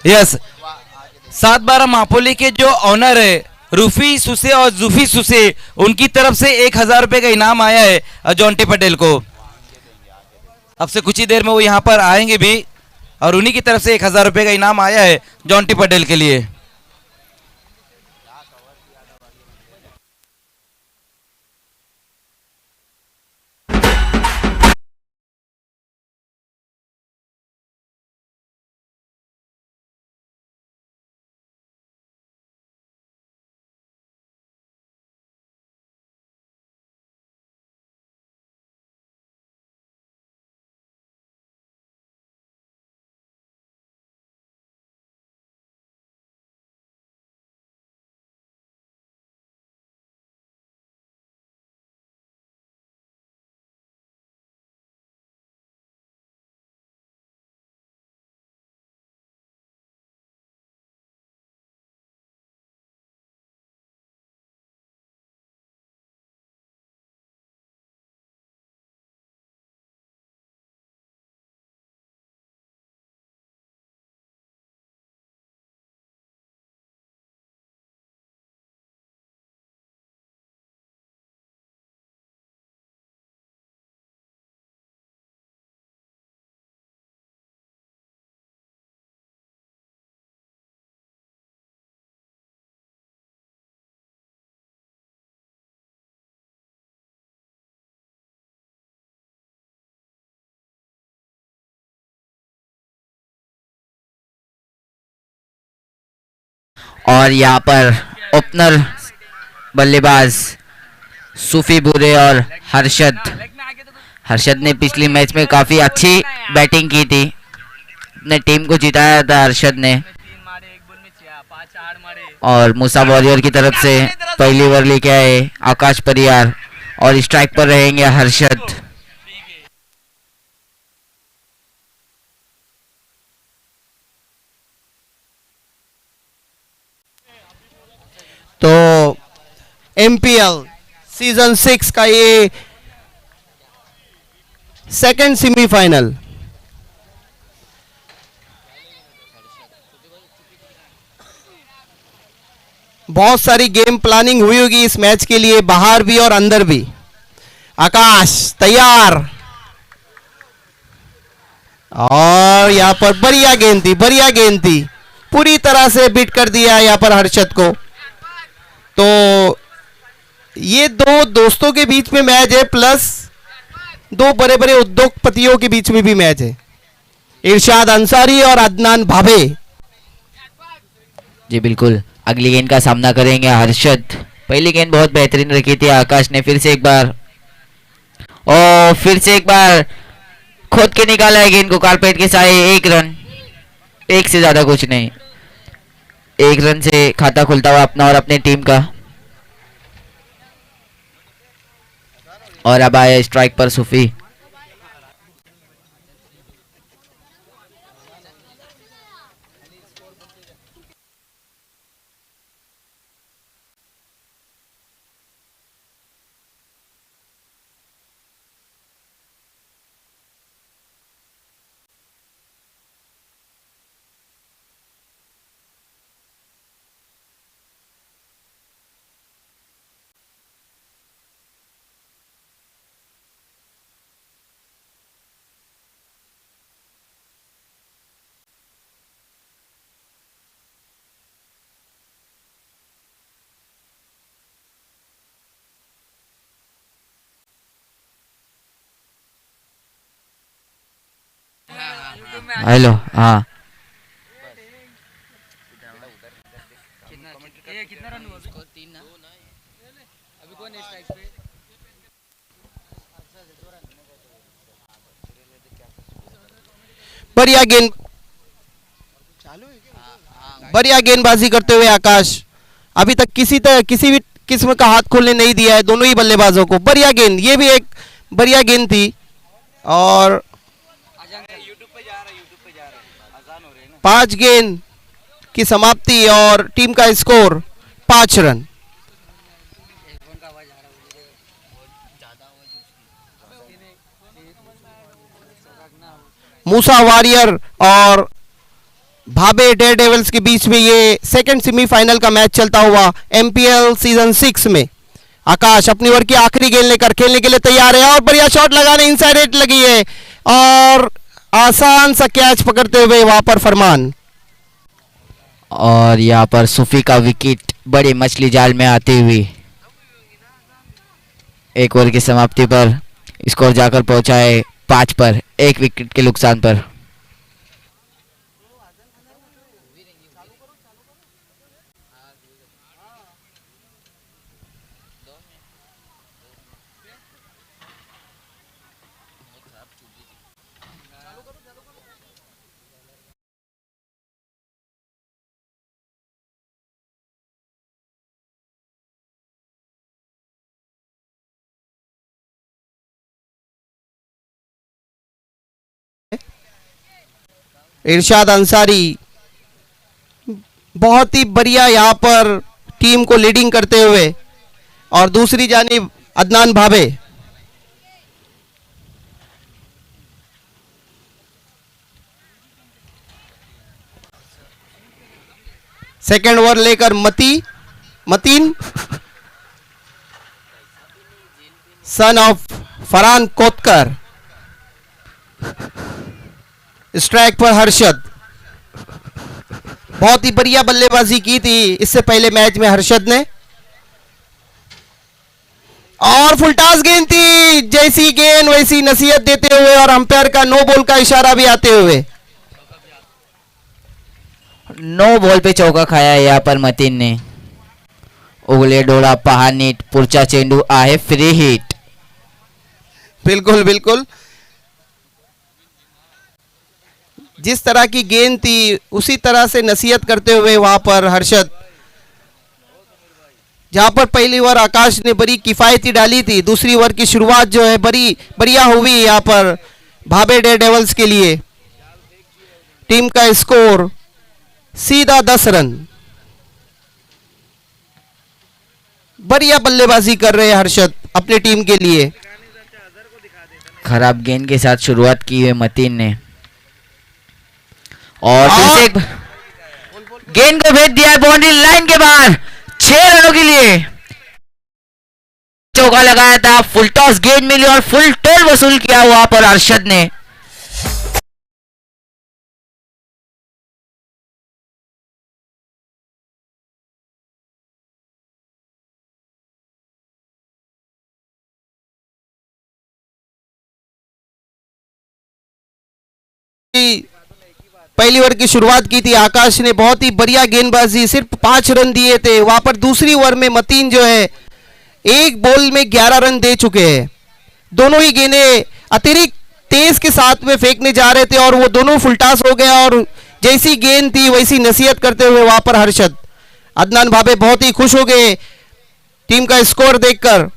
Yes, 7/12 मापोली के जो honour है रूफी सुसे और जूफी सुसे, उनकी तरफ से 1,000 रुपए का इनाम आया है जॉन्टी पटेल को। अब से कुछ ही देर में वो यहाँ पर आएंगे भी और उन्हीं की तरफ से 1,000 रुपए का इनाम आया है जॉन्टी पटेल के लिए। और यहाँ पर ओपनर बल्लेबाज सूफी बुरे और हर्षद हर्षद ने पिछली मैच में काफ़ी अच्छी बैटिंग की थी, अपने टीम को जिताया था हर्षद ने। और मूसा वॉरियर की तरफ से पहली ओवर लेके आए आकाश परियार और स्ट्राइक पर रहेंगे हर्षद। तो एमपीएल सीजन 6 का ये सेकंड सेमीफाइनल बहुत सारी गेम प्लानिंग हुई होगी इस मैच के लिए, बाहर भी और अंदर भी। आकाश तैयार और यहाँ पर बढ़िया गेंद थी, पूरी तरह से बीट कर दिया यहाँ पर हर्षद को। तो ये दो दोस्तों के बीच में मैच है, प्लस दो बड़े बड़े उद्योगपतियों के बीच में भी मैच है, इरशाद अंसारी और अदनान भाभे। जी बिल्कुल, अगली गेंद का सामना करेंगे हर्षद। पहली गेंद बहुत बेहतरीन रखी थी आकाश ने, फिर से एक बार खोद के निकाला है गेंद को कारपेट के साए। 1 रन, एक से ज्यादा कुछ नहीं, 1 रन से खाता खुलता हुआ अपना और अपने टीम का। और अब आया स्ट्राइक पर सूफी। हेलो, हाँ बढ़िया गेंदबाजी करते हुए आकाश अभी तक किसी भी किस्म का हाथ खोलने नहीं दिया है दोनों ही बल्लेबाजों को। बढ़िया गेंद, ये भी एक बढ़िया गेंद थी। और 5 गेंद की समाप्ति और टीम का स्कोर 5 रन। मूसा वॉरियर और भाबे डेयर डेविल्स के बीच में ये सेकंड सेमीफाइनल का मैच चलता हुआ एमपीएल सीजन 6 में। आकाश अपनी ओवर की आखिरी गेंद लेकर खेलने के लिए तैयार है और बढ़िया शॉट लगाने इनसाइड हिट लगी है और आसान सा कैच पकड़ते हुए वहां पर फरमान। और यहाँ पर सूफी का विकेट बड़ी मछली जाल में आती हुई एक ओवर की समाप्ति पर स्कोर जाकर पहुंचा है 5 पर, 1 विकेट के नुकसान पर। इरशाद अंसारी बहुत ही बढ़िया यहाँ पर टीम को लीडिंग करते हुए और दूसरी जानिब अदनान भाबे। सेकेंड ओवर लेकर Mateen son of Farhan Kotkar, strike पर हर्षद। बहुत ही बढ़िया बल्लेबाजी की थी इससे पहले मैच में हर्षद ने और फुलटास गेंद थी, जैसी गेंद वैसी नसीहत देते हुए और अंपायर का नो बॉल का इशारा भी आते हुए नो बॉल पे चौका खाया है यहाँ पर मतीन ने। उगले डोळा पहा नीट, पुढचा चेंडू आहे फ्री हिट। बिल्कुल बिल्कुल, जिस तरह की गेंद थी उसी तरह से नसीहत करते हुए वहां पर हर्षद, जहां पर पहली ओवर आकाश ने बड़ी किफायती डाली थी, दूसरी ओवर की शुरुआत जो है बड़ी बढ़िया हुई यहां पर भाबे डेयर डेविल्स के लिए। टीम का स्कोर सीधा 10 रन। बढ़िया बल्लेबाजी कर रहे हैं हर्षद अपनी टीम के लिए। खराब गेंद के साथ शुरुआत की है मतीन ने और फिर से गेंद को भेज दिया है बाउंड्री लाइन के बाहर 6 रनों के लिए। चौका लगाया था, फुल टॉस गेंद मिली और फुल टोल वसूल किया वहां पर अरशद ने। पहली ओवर की शुरुआत की थी आकाश ने, बहुत ही बढ़िया गेंदबाजी, सिर्फ 5 रन दिए थे। वहां पर दूसरी ओवर में मतीन जो है एक बॉल में 11 रन दे चुके हैं। दोनों ही गेंदें अतिरिक्त तेज के साथ में फेंकने जा रहे थे और वो दोनों फुलटास हो गया और जैसी गेंद थी वैसी नसीहत करते हुए वहां पर हर्षद। अदनान भाबे बहुत ही खुश हो गए टीम का स्कोर देखकर।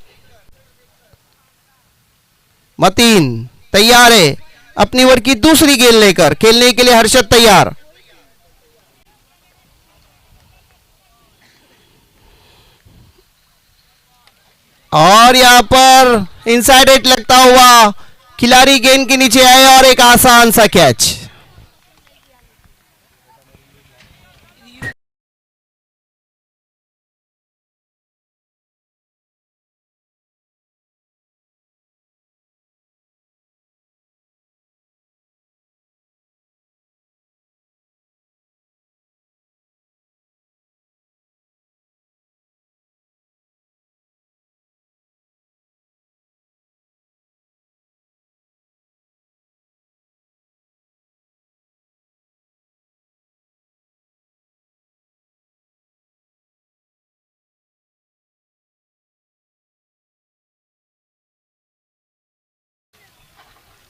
मतीन तैयार है अपनी ओवर की दूसरी गेंद लेकर खेलने के लिए। हर्षद तैयार। और यहां पर इनसाइड हिट लगता हुआ खिलाड़ी गेंद के नीचे आए और एक आसान सा कैच।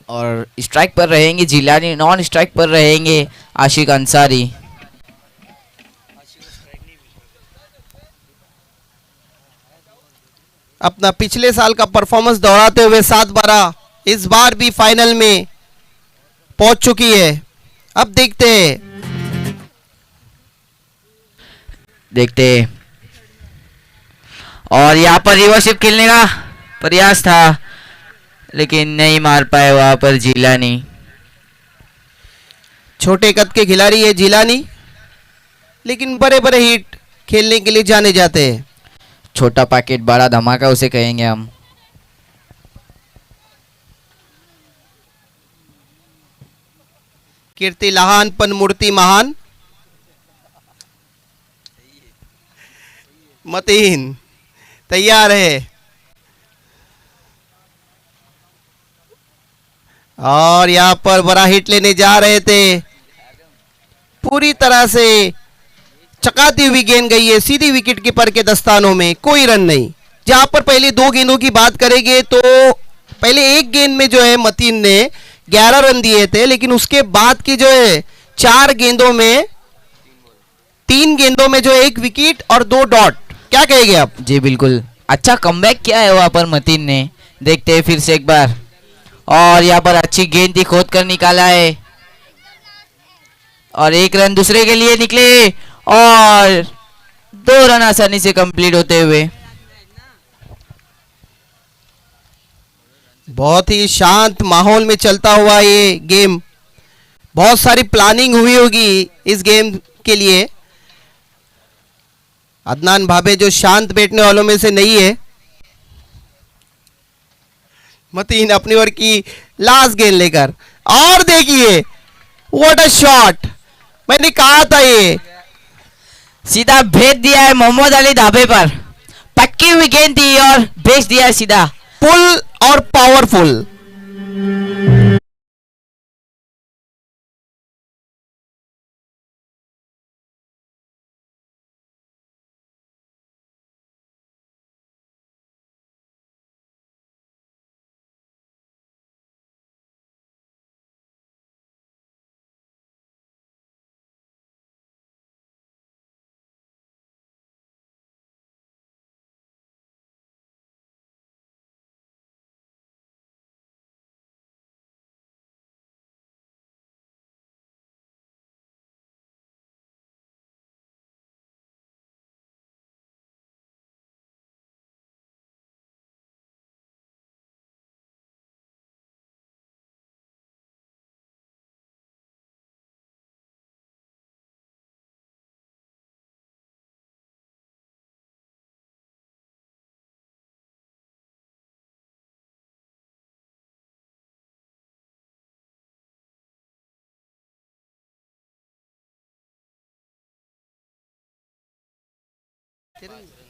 और स्ट्राइक पर रहेंगे जिलानी, नॉन स्ट्राइक पर रहेंगे आशिक अंसारी। अपना पिछले साल का परफॉर्मेंस दोहराते हुए 7-12 इस बार भी फाइनल में पहुंच चुकी है। अब देखते हैं और यहाँ पर रिवर्सिप खेलने का प्रयास था लेकिन नहीं मार पाए वहां पर जिलानी। छोटे कद के खिलाड़ी है जिलानी, लेकिन बड़े बड़े हिट खेलने के लिए जाने जाते हैं। छोटा पैकेट बड़ा धमाका उसे कहेंगे हम। कीर्ति लहान पण मूर्ति महान। मतीन तैयार है और यहां पर बड़ा हिट लेने जा रहे थे, पूरी तरह से चकाती हुई गेंद गई है सीधी विकेट कीपर के दस्तानों में, कोई रन नहीं। जहां पर पहले 2 गेंदों की बात करेंगे तो पहले एक गेंद में जो है मतीन ने 11 रन दिए थे, लेकिन उसके बाद की जो है 4 गेंदों में 3 गेंदों में जो 1 विकेट और 2 डॉट। क्या कहेंगे आप? जी बिल्कुल, अच्छा कमबैक किया है वहां पर मतीन ने। देखते हैं फिर से एक बार, और यहाँ पर अच्छी गेंद ही खोद कर निकाला है और 1 रन दूसरे के लिए निकले और 2 रन आसानी से कंप्लीट होते हुए। बहुत ही शांत माहौल में चलता हुआ ये गेम, बहुत सारी प्लानिंग हुई होगी इस गेम के लिए। अदनान भाभे जो शांत बैठने वालों में से नहीं है। मतीन अपनी ओर की लास्ट गेंद लेकर, और देखिए व्हाट अ शॉट, मैंने कहा था ये सीधा भेज दिया है मोहम्मद अली धाबे पर। पक्की हुई गेंद थी और भेज दिया है सीधा। पुल और पावरफुल।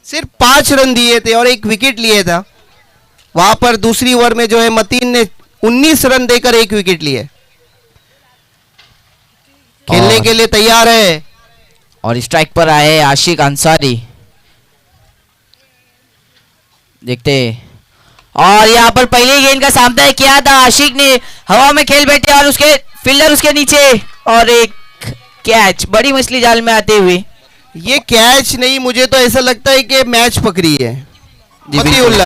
सिर्फ 5 रन दिए थे और 1 विकेट लिए था। वहां पर दूसरी ओवर में जो है मतीन ने 19 रन देकर 1 विकेट लिए। खेलने के लिए तैयार है और स्ट्राइक पर आए आशिक अंसारी। देखते और यहाँ पर पहली गेंद का सामना किया था आशिक ने, हवा में खेल बैठे और उसके फील्डर उसके नीचे और एक कैच बड़ी मछली जाल में आते हुए। ये कैच नहीं, मुझे तो ऐसा लगता है कि मैच पकड़ी है मतीउल्लाह।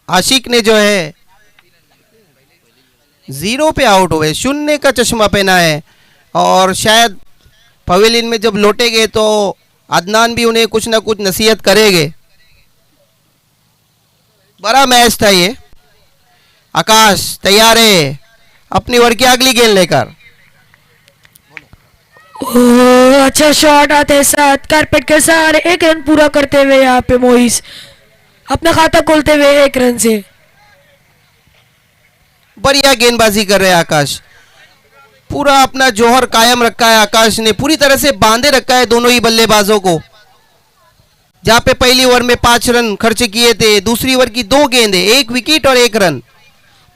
आशिक ने जो है 0 पे आउट हुए, 0 का चश्मा पहना है और शायद पवेलियन में जब लौटेंगे तो अदनान भी उन्हें कुछ ना कुछ नसीहत करेंगे। बड़ा मैच था ये। आकाश तैयार है अपनी ओवर की अगली गेंद लेकर। अच्छा शॉट आते साथ कारपेट के सहारे 1 रन पूरा करते हुए यहाँ पे मोइस अपना खाता खोलते हुए 1 रन से। बढ़िया गेंदबाजी कर रहे हैं आकाश, पूरा अपना जौहर कायम रखा है आकाश ने, पूरी तरह से बांधे रखा है दोनों ही बल्लेबाजों को। जहां पे पहली ओवर में 5 रन खर्च किए थे, दूसरी ओवर की 2 गेंदें, 1 विकेट और 1 रन।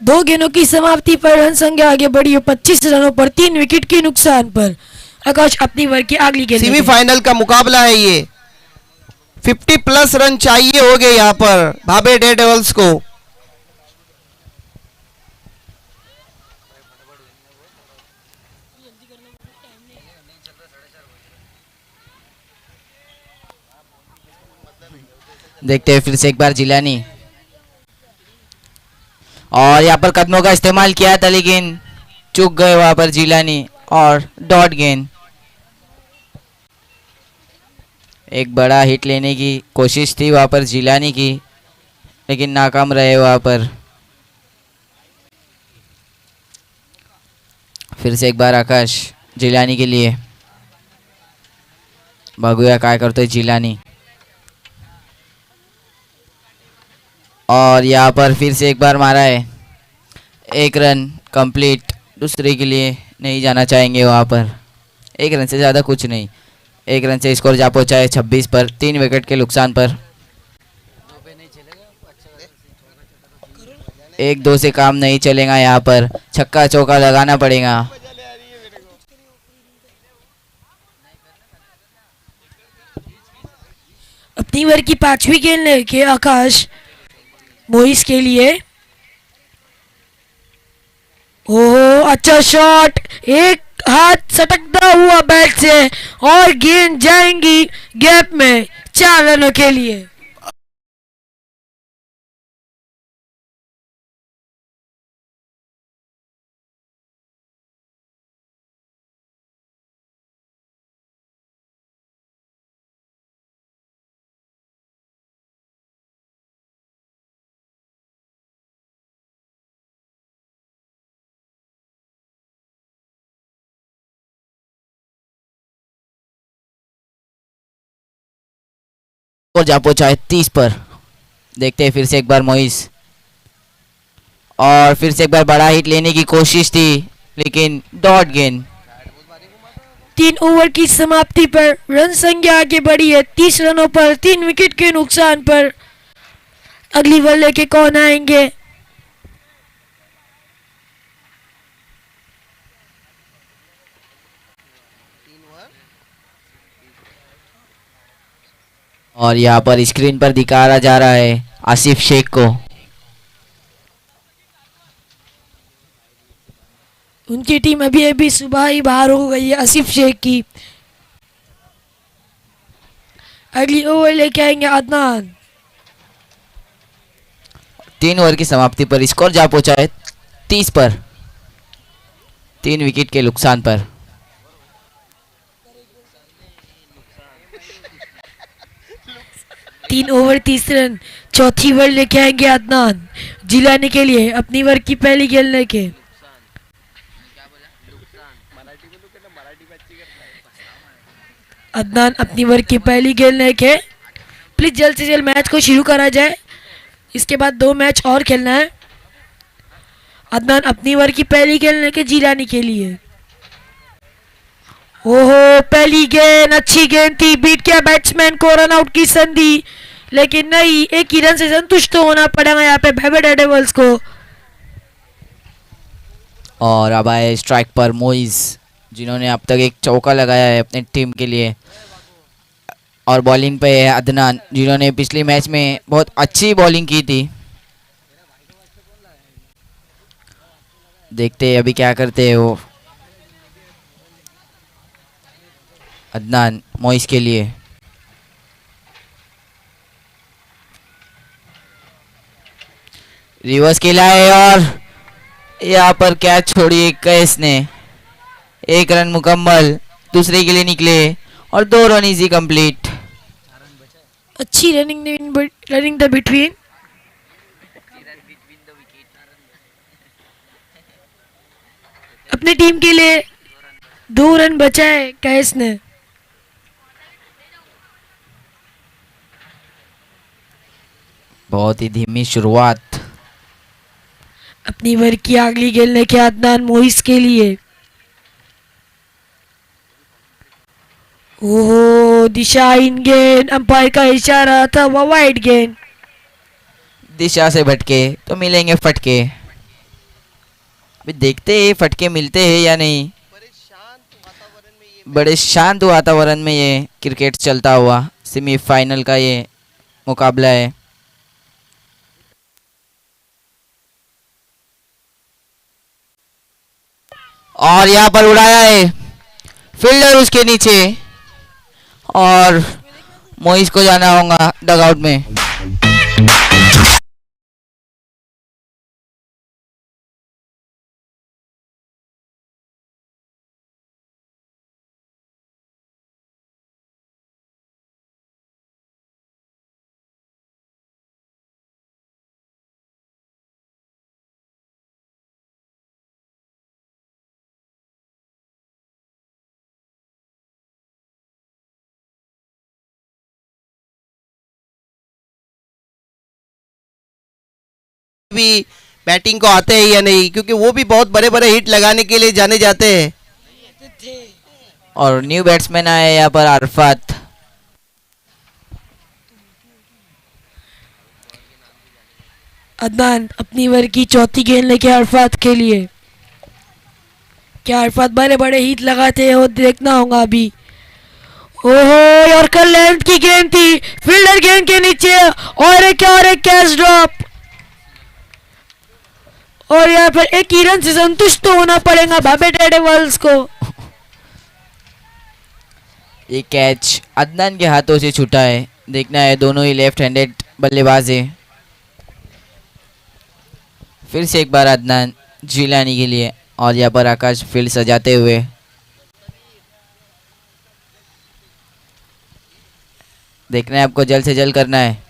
2 गेंदों की समाप्ति पर रन संख्या आगे बढ़ी है 25 रनों पर 3 विकेट के नुकसान पर। आकाश अपनी ओवर की अगली गेंद लेके। सेमीफाइनल का मुकाबला है ये, 50+ रन चाहिए हो गए यहाँ पर भाभे डेयर डेविल्स को। देखते हैं फिर से एक बार जिलानी, और यहाँ पर कदमों का इस्तेमाल किया था लेकिन चूक गए वहां पर जिलानी और डॉट गेंद। एक बड़ा हिट लेने की कोशिश थी वहां पर जिलानी की, लेकिन नाकाम रहे वहां पर। फिर से एक बार आकाश जिलानी के लिए, बघूया काय करतोय जिलानी, और यहाँ पर फिर से एक बार मारा है, 1 रन कंप्लीट। दूसरे के लिए नहीं जाना चाहेंगे वहाँ पर, 1 रन से ज़्यादा कुछ नहीं, 1 रन से स्कोर जा पहुँचा है 26 पर, 3 विकेट के नुकसान पर। 1-2 से काम नहीं चलेगा, यहाँ पर छक्का चौका लगाना पड़ेगा। अपनी ओवर की 5वीं गेंद लेके आकाश मोइस के लिए। ओह अच्छा शॉट, एक हाथ सटकता हुआ बैट से और गेंद जाएंगी गैप में 4 रनों के लिए। और जा पहुंचा है 30 पर। देखते हैं फिर से एक बार मोइस, और फिर से एक बार बड़ा हिट लेने की कोशिश थी लेकिन डॉट गेंद। 3 ओवर की समाप्ति पर रन संख्या आगे बढ़ी है 30 रनों पर, 3 विकेट के नुकसान पर। अगली ओवर लेके कौन आएंगे? और यहाँ पर स्क्रीन पर दिखाया जा रहा है आसिफ शेख को। उनकी टीम अभी अभी सुबह ही बाहर हो गई है आसिफ शेख की। अगली ओवर लेके आएंगे अदनान। 3 ओवर की समाप्ति पर स्कोर जा पहुंचा है 30 पर, 3 विकेट के नुकसान पर। तीन ओवर 30 रन, चौथी ओवर लेके आएंगे अदनान जिलाने के लिए अपनी ओवर की पहली गेंद लेके। अदनान अपनी ओवर की पहली गेंद लेके। प्लीज जल्द से जल्द मैच को शुरू करा जाए, इसके बाद 2 मैच और खेलना है। अदनान अपनी ओवर की पहली गेंद लेके जिलाने के लिए। ओहो पहली गेंद अच्छी गेंद थी, बीट किया बैट्समैन को, रन आउट की संधि, लेकिन नहीं, 1 ही रन से संतुष्ट होना पड़ेगा यहाँ पे भाभे डेयर डेविल्स को। और अब आए स्ट्राइक पर मोइस, जिन्होंने अब तक एक चौका लगाया है अपनी टीम के लिए, और बॉलिंग पे है अदनान, जिन्होंने पिछले मैच में बहुत अच्छी बॉलिंग की थी। देखते हैं अभी क्या करते हैं वो। अदनान मोइस के लिए, रिवर्स खेला है और यहाँ पर कैच छोड़ी कैस ने। 1 रन मुकम्मल, दूसरे के लिए निकले और 2 रन इजी कंप्लीट। अच्छी रनिंग द बिटवीन। अपनी टीम के लिए 2 रन बचाए कैस ने। बहुत ही धीमी शुरुआत। अपनी ओवर की अगली गेंद लेके अदनान मोइस के लिए। ओहो दिशाहीन गेंद, अंपायर का इशारा था वह वाइड गेंद। दिशा से भटके तो मिलेंगे फटके। अभी देखते हैं फटके मिलते हैं या नहीं। बड़े शांत वातावरण में ये बड़े शांत वातावरण में ये क्रिकेट चलता हुआ सेमीफाइनल का ये मुकाबला है। और यहाँ पर उड़ाया है फील्डर उसके नीचे और मोइस को जाना होगा डगआउट में। भी बैटिंग को आते हैं या नहीं, क्योंकि वो भी बहुत बड़े बड़े हिट लगाने के लिए जाने जाते हैं। और न्यू बैट्समैन आए यहाँ पर अरफात। अदनान अपनी ओवर की चौथी गेंद लेके अरफात के लिए। क्या अरफात बड़े बड़े हिट लगाते हैं, वो देखना होगा अभी। ओहो, यॉर्कर लेंथ की गेंद थी, फील्डर गेंद के नीचे और एक कैच ड्रॉप। और यहाँ पर एक ही रन से संतुष्ट तो होना पड़ेगा बाबे डेडेवल्स को। ये कैच अदनान के हाथों से छूटा है। देखना है, दोनों ही लेफ्ट हैंडेड बल्लेबाज है। फिर से एक बार अदनान जिलानी के लिए और यहाँ पर आकाश फील्ड सजाते हुए। देखना है, आपको जल्द से जल्द करना है।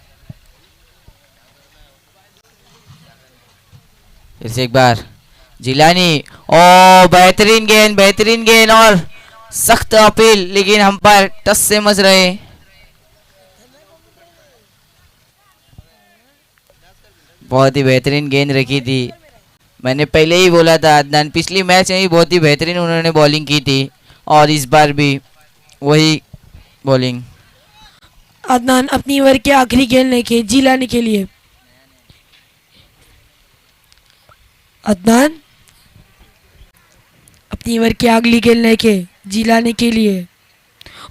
फिर से एक बार जिलानी। ओ बेहतरीन गेंद और सख्त अपील, लेकिन हम पर टस से मच रहे। बहुत ही बेहतरीन गेंद रखी थी। मैंने पहले ही बोला था, अदनान पिछली मैच में ही बहुत ही बेहतरीन उन्होंने बॉलिंग की थी और इस बार भी वही बॉलिंग। अदनान अपनी ओवर के आखिरी गेंद लेके जिलानी के लिए। अदनान अपनी ओवर की अगली गेंद लेके जिलाने के लिए।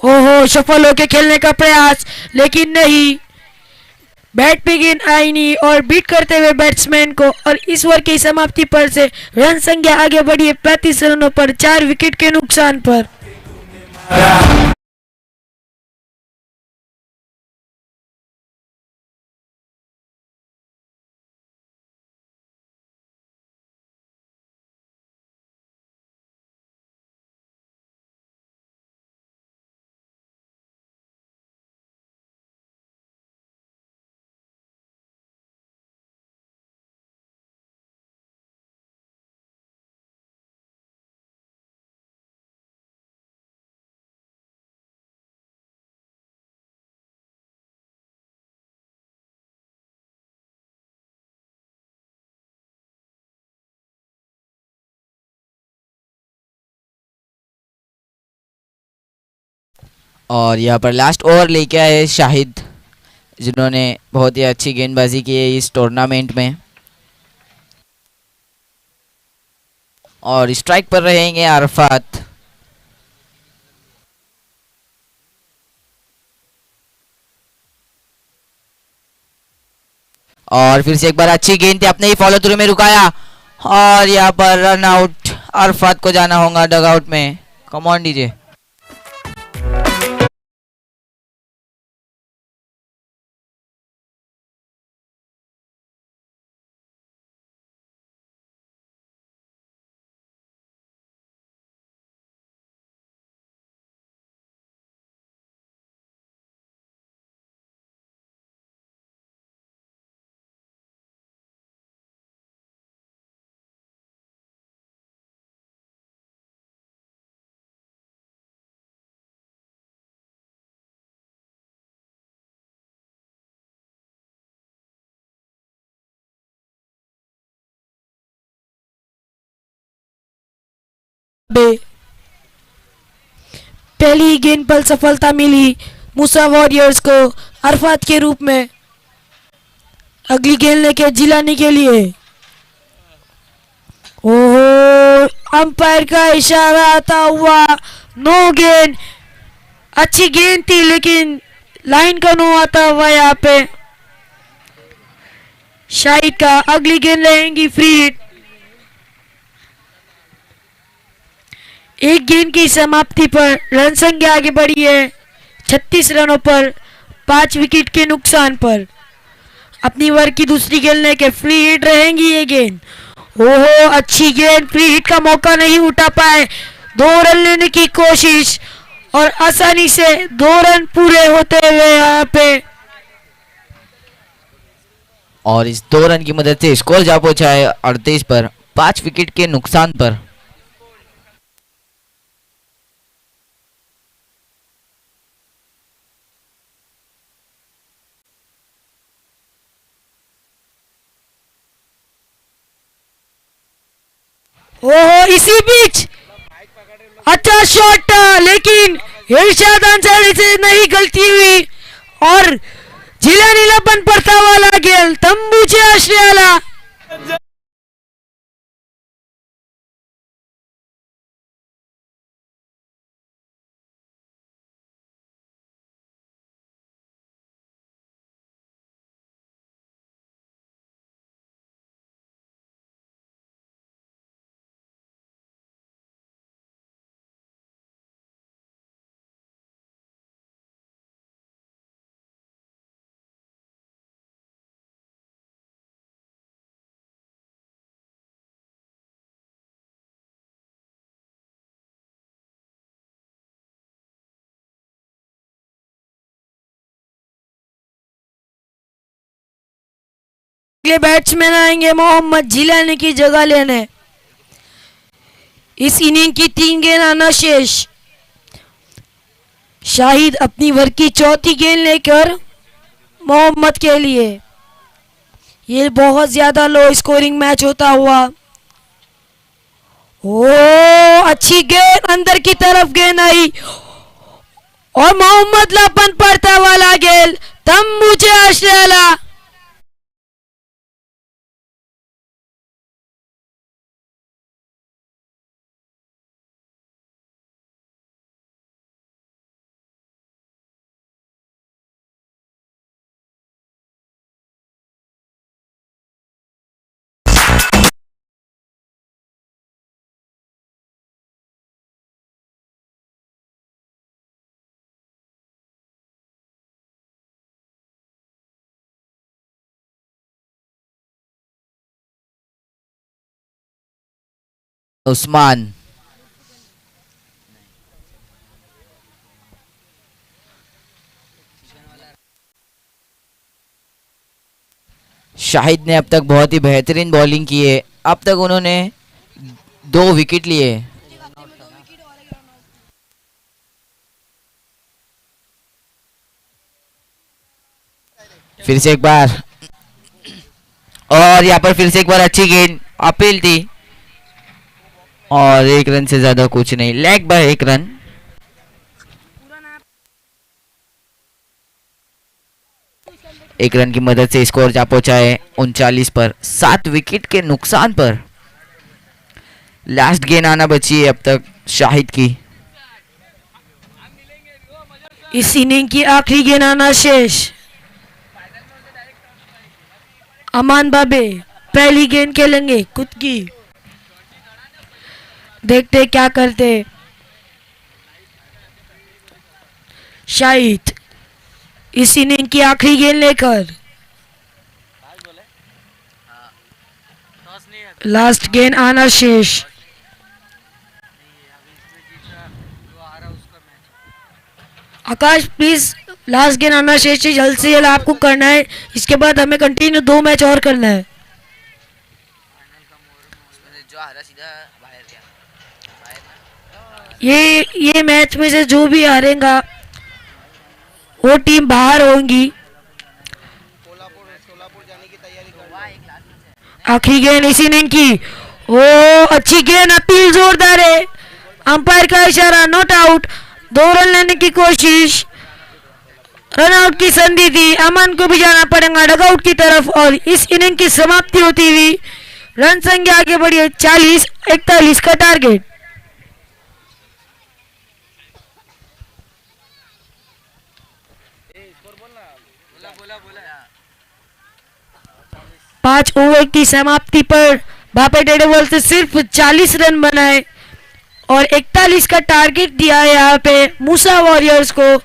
ओहो, सफल होके खेलने का प्रयास, लेकिन नहीं, बैट पे गेंद आई नहीं और बीट करते हुए बैट्समैन को। और इस ओवर की समाप्ति पर से रन संख्या आगे बढ़ी है 35 रनों पर, 4 विकेट के नुकसान पर। और यहाँ पर लास्ट ओवर लेके आए शाहिद, जिन्होंने बहुत ही अच्छी गेंदबाजी की है इस टूर्नामेंट में। और स्ट्राइक पर रहेंगे अरफात। और फिर से एक बार अच्छी गेंद थी, अपने ही फॉलो थ्रू में रुकाया और यहाँ पर रन आउट। अरफात को जाना होगा डगआउट में। Come on DJ. पहली गेंद पर सफलता मिली मूसा वॉरियर्स को अरफात के रूप में। अगली गेंद लेके जिलाने के लिए। ओहो, अंपायर का इशारा आता हुआ नो गेंद, अच्छी गेंद थी लेकिन लाइन का नो आता हुआ यहाँ पे। शाहिद का अगली गेंद रहेंगी फ्री हिट। एक गेंद की समाप्ति पर रन संख्या आगे बढ़ी है 36 रनों पर 5 विकेट के नुकसान पर। अपनी वर्ग की दूसरी गेंद लेके फ्री हिट रहेंगी ये गेंद। ओहो, अच्छी गेंद, फ्री हिट का मौका नहीं उठा पाए, 2 रन लेने की कोशिश और आसानी से 2 रन पूरे होते हुए यहाँ पे। और इस 2 रन की मदद से स्कोर जा पहुंचा है 38 पर 5 विकेट के नुकसान पर। ओहो, इसी बीच अच्छा शॉट था लेकिन इरशाद अंसारी से नहीं गलती हुई और जिला नीलापन पडता वाला गेल तंबूचे आश्रयाला। अगले बैट्समैन आएंगे मोहम्मद जिलानी की जगह लेने। इस इनिंग की 3 गेंद आना शेष। शाहिद अपनी वर्ग की चौथी गेंद लेकर मोहम्मद के लिए। ये बहुत ज्यादा लो स्कोरिंग मैच होता हुआ। ओ, अच्छी गेंद, अंदर की तरफ गेंद आई और मोहम्मद लापन पड़ता वाला गेंद तंबूचे आश्रयाला। उस्मान शाहिद ने अब तक बहुत ही बेहतरीन बॉलिंग की है। अब तक उन्होंने 2 विकेट लिए। फिर से एक बार और यहाँ पर फिर से एक बार अच्छी गेंद, अपील थी और 1 रन से ज्यादा कुछ नहीं, लेग बाय 1 रन। एक रन की मदद से स्कोर जा पहुंचा है 39 पर 7 विकेट के नुकसान पर। लास्ट गेंद आना बची है अब तक शाहिद की। इस इनिंग की आखिरी गेंद आना शेष। अमान बाबे पहली गेंद खेलेंगे खुद की। देखते क्या करते। शाहिद इस इनिंग की आखिरी गेंद लेकर लास्ट गेंद आना शेष। आकाश प्लीज लास्ट गेंद आना शेष है, जल्द से जल्द आपको करना है। इसके बाद हमें कंटिन्यू 2 मैच और करना है। ये मैच में से जो भी हारेगा वो टीम बाहर होंगी। आखिरी गेंद इसी इनिंग की। ओ, अच्छी गेंद, अपील जोरदार है, अंपायर का इशारा, नॉट आउट। 2 रन लेने की कोशिश, रन आउट की संधि थी। अमन को भी जाना पड़ेगा डगआउट की तरफ और इस इनिंग की समाप्ति होती हुई रन संख्या आगे बढ़ी है 40-41 का टारगेट। पांच ओवर की समाप्ति पर बापे डेडेवल से सिर्फ 40 रन बनाए और 41 का टारगेट दिया है यहाँ पे मूसा वॉरियर्स को।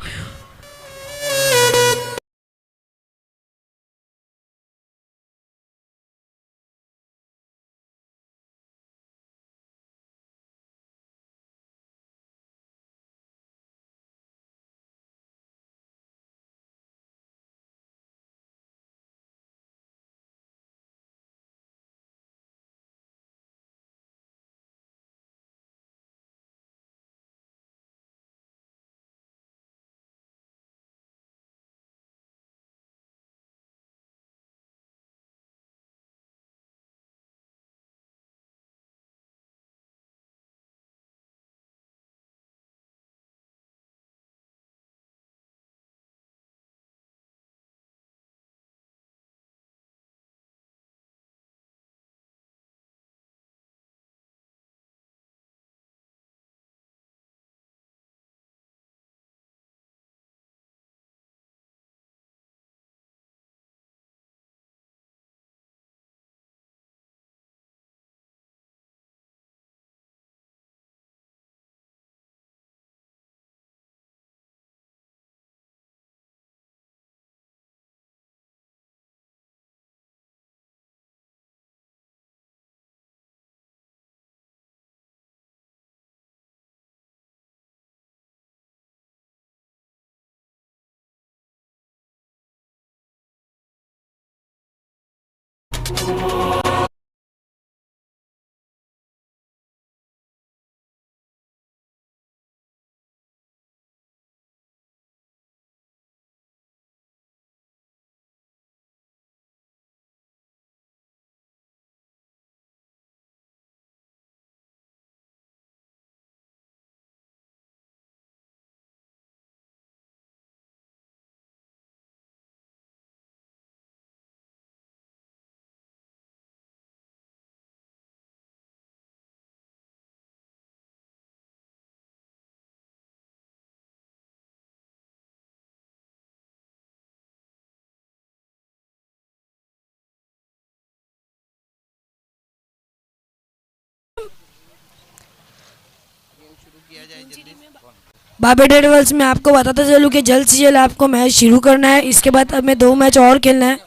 बाबे डेडेवल्स में आपको बताता चलूं कि जल्द से जल्द आपको मैच शुरू करना है। इसके बाद हमें 2 मैच और खेलना है।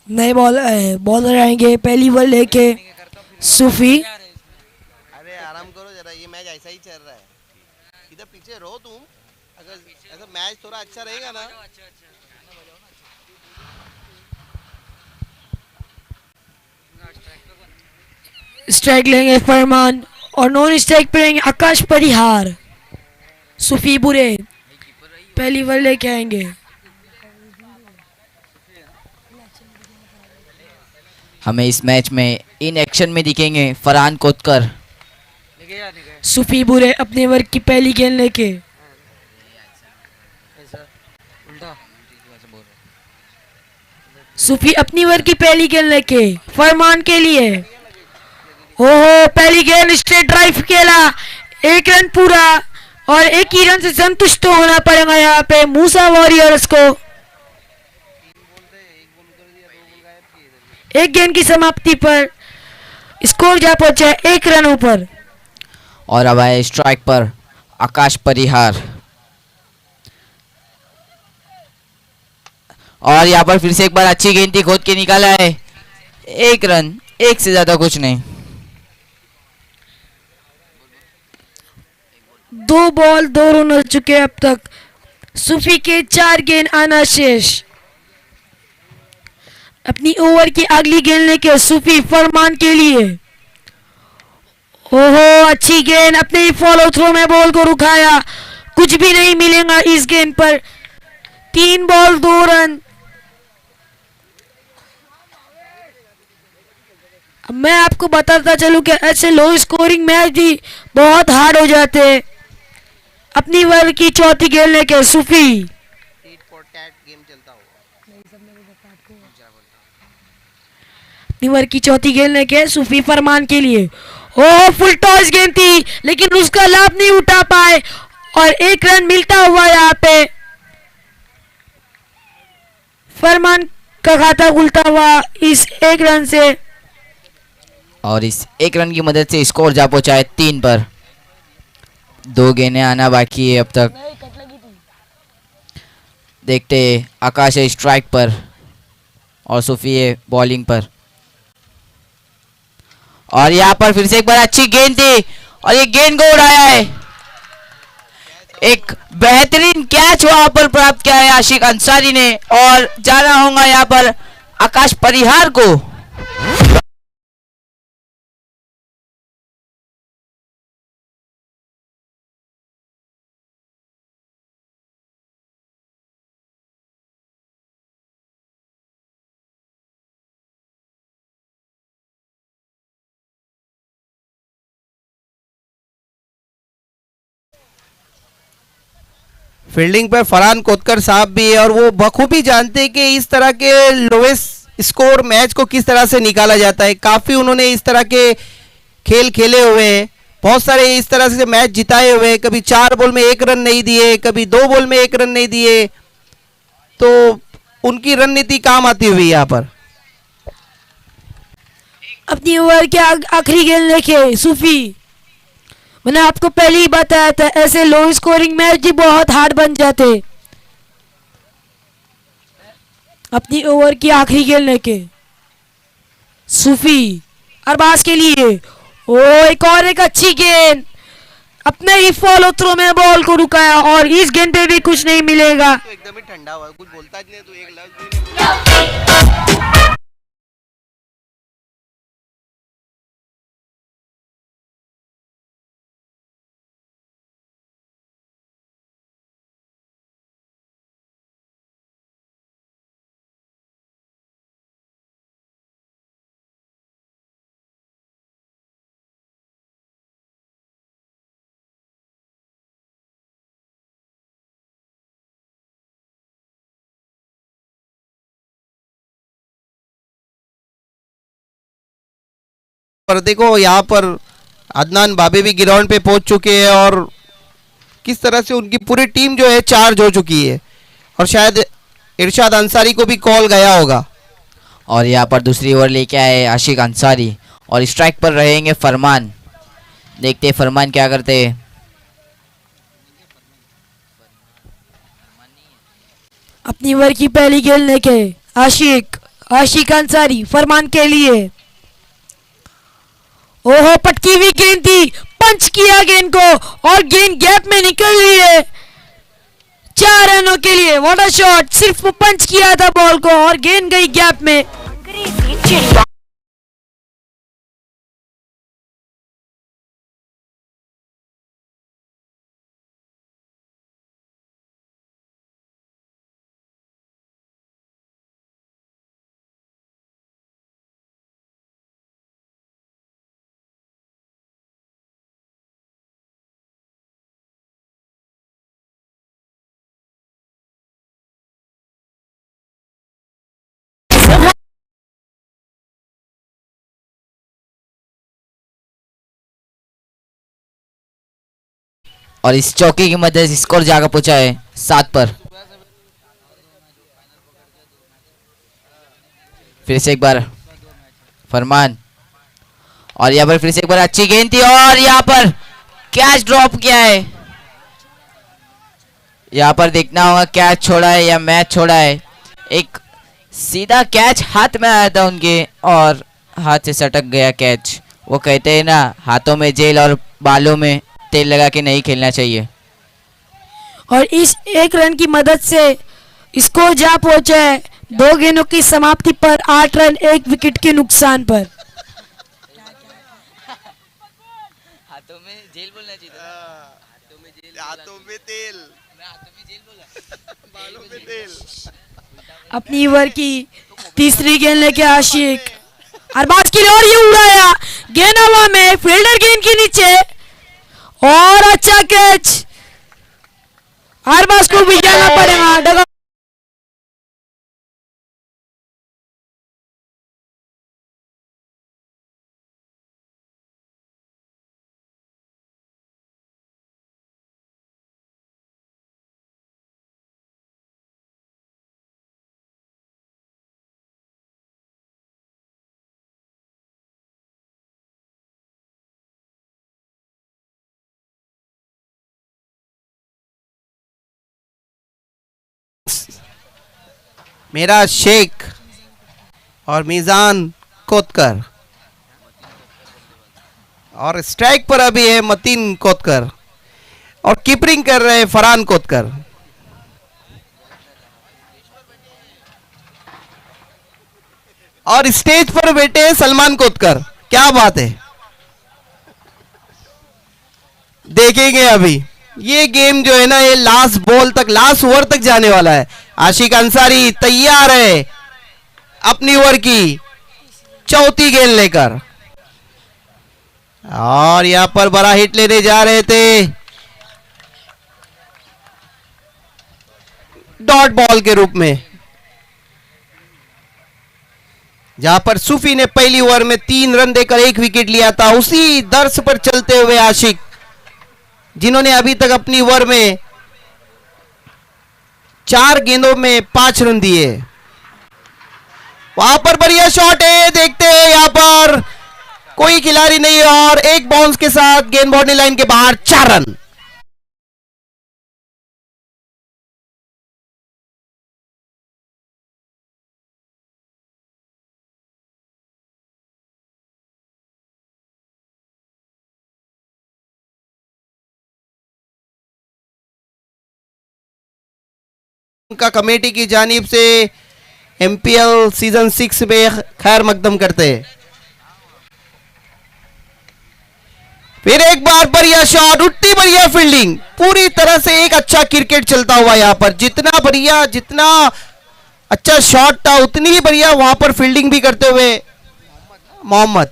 नए बॉलर आएंगे। पहली बॉल लेके सूफी। अरे आराम करो जरा, ये मैच ऐसा ही चल रहा है। इधर पीछे रहो तुम। अगर मैच थोड़ा अच्छा रहेगा ना। स्ट्राइक लेंगे फरमान और नॉन स्ट्राइक पे रहेंगे आकाश परिहार। सूफी बुरे पहली बॉल लेके आएंगे। हमें इस मैच में इन एक्शन में दिखेंगे फरहान कोतकर। सूफी बुरे अपने वर्ग की पहली गेंद लेके। सूफी अपनी वर्ग की पहली गेंद लेके फरमान के लिए। ओहो, पहली गेंद स्ट्रेट ड्राइव खेला। 1 रन पूरा और 1 ही रन से संतुष्ट होना पड़ेगा यहाँ पे मूसा वॉरियर्स को। 1 गेंद की समाप्ति पर स्कोर जा पहुंचा है 1 रन ऊपर। और अब आए स्ट्राइक पर आकाश परिहार। और यहाँ पर फिर से एक बार अच्छी गेंद थी, खोद के निकाला है। 1 रन, 1 से ज्यादा कुछ नहीं। 2 बॉल 2 रन हो चुके अब तक। सूफी के 4 गेंद आना शेष। अपनी ओवर की अगली गेंद लेके सूफी फरमान के लिए। ओहो, अच्छी गेंद अपने ही फॉलो थ्रो में बॉल को रुकाया। कुछ भी नहीं मिलेगा इस गेंद पर। 3 बॉल 2 रन। अब मैं आपको बताता चलूं कि ऐसे लो स्कोरिंग मैच भी बहुत हार्ड हो जाते हैं। अपनी वर्ग की चौथी गेंद लेके सूफी। अपनी वर्ग की चौथी गेंद लेके सूफी फरमान के लिए। ओह, फुल टॉस गेंद थी लेकिन उसका लाभ नहीं उठा पाए और 1 रन मिलता हुआ यहाँ पे फरमान का खाता खुलता हुआ इस एक रन से। और इस एक रन की मदद से स्कोर जा पहुंचा है 3 पर। 2 गेंदें आना बाकी है अब तक। देखते आकाश है स्ट्राइक पर और सूफी है बॉलिंग पर। और यहाँ पर फिर से एक बार अच्छी गेंद थी और ये गेंद को उड़ाया है। एक बेहतरीन कैच वहां पर प्राप्त किया है आशिक अंसारी ने और जाना होगा यहाँ पर आकाश परिहार को। फील्डिंग पर फरहान कोतकर साहब भी है और वो बखूबी जानते हैं कि इस तरह के लोएस्ट स्कोर मैच को किस तरह से निकाला जाता है। काफ़ी उन्होंने इस तरह के खेल खेले हुए हैं, बहुत सारे इस तरह से मैच जिताए हुए हैं। कभी 4 बॉल में 1 रन नहीं दिए, कभी 2 बॉल में 1 रन नहीं दिए, तो उनकी रणनीति काम आती हुई यहाँ पर। अपनी ओवर के आखिरी गेंद लेके सूफी, मैंने आपको पहले ही बताया था ऐसे लो स्कोरिंग मैच भी बहुत हार्ड बन जाते। अपनी ओवर की आखिरी गेंद लेके सूफी अरबाज के लिए, ओ एक और एक अच्छी गेंद, अपने ही फॉलो थ्रो में बॉल को रुकाया और इस गेंद पे भी कुछ नहीं मिलेगा। तो एकदम ही ठंडा हुआ, कुछ बोलता नहीं, तो एक लफ्ज भी नहीं। पर देखो यहाँ पर अदनान बाबे भी ग्राउंड पे पहुंच चुके हैं और किस तरह से उनकी पूरी टीम जो है चार्ज हो चुकी है और शायद इरशाद अंसारी को भी कॉल गया होगा। और यहाँ पर दूसरी ओवर लेके आए आशिक अंसारी और स्ट्राइक पर रहेंगे फरमान। देखते हैं फरमान क्या करते हैं। अपनी ओवर की पहली गेंद लेके आशिक अंसारी फरमान के लिए, ओहो पटकी हुई गेंद थी, पंच किया गेंद को और गेंद गैप में निकल रही है 4 रनों के लिए। व्हाट अ शॉट, सिर्फ पंच किया था बॉल को और गेंद गई गैप में। और इस चौकी की मदद से स्कोर जाकर पहुंचा है 7 पर। फिर से एक बार फरमान और यहाँ पर फिर से एक बार अच्छी गेंद थी और यहाँ पर कैच ड्रॉप किया है। यहाँ पर देखना होगा कैच छोड़ा है या मैच छोड़ा है। एक सीधा कैच हाथ में आया था उनके और हाथ से सटक गया कैच। वो कहते हैं ना, हाथों में जेल और बालों में तेल लगा के नहीं खेलना चाहिए। और इस एक रन की मदद से स्कोर जा पहुंचा है 2 गेंदों की समाप्ति पर 8 रन 1 विकेट के नुकसान पर। हाथों में जेल बोलना चाहिए था। हाथों में तेल, बालों में तेल। अपनी ओवर की तीसरी गेंद लेके आशिक अरबाज की और ये उड़ाया गेंद हवा में, फील्डर गेंद के नीचे और अच्छा कैच। अरबाज को भी जाना पड़ेगा। मेरा शेख और मीजान कोतकर, और स्ट्राइक पर अभी है मतीन कोतकर और कीपरिंग कर रहे हैं फरहान कोतकर। और स्टेज पर बैठे हैं सलमान कोतकर। क्या बात है, देखेंगे अभी ये गेम जो है ना, ये लास्ट बॉल तक, लास्ट ओवर तक जाने वाला है। आशिक अंसारी तैयार है अपनी ओवर की चौथी गेंद लेकर, और यहां पर बड़ा हिट लेने जा रहे थे डॉट बॉल के रूप में, जहां पर सूफी ने पहली ओवर में 3 रन देकर 1 विकेट लिया था। उसी दर्श पर चलते हुए आशिक, जिन्होंने अभी तक अपनी ओवर में 4 गेंदों में 5 रन दिए, वहां पर बढ़िया शॉट है। देखते हैं यहां पर कोई खिलाड़ी नहीं, और एक बाउंस के साथ गेंद बाउंड्री लाइन के बाहर 4 रन। का कमेटी की जानिब से एमपीएल सीजन 6 में खैर मकदम करते हैं। फिर एक बार बढ़िया शॉट, उठती बढ़िया फील्डिंग, पूरी तरह से एक अच्छा क्रिकेट चलता हुआ यहां पर। जितना बढ़िया, जितना अच्छा शॉट था, उतनी ही बढ़िया वहां पर फील्डिंग भी करते हुए मोहम्मद।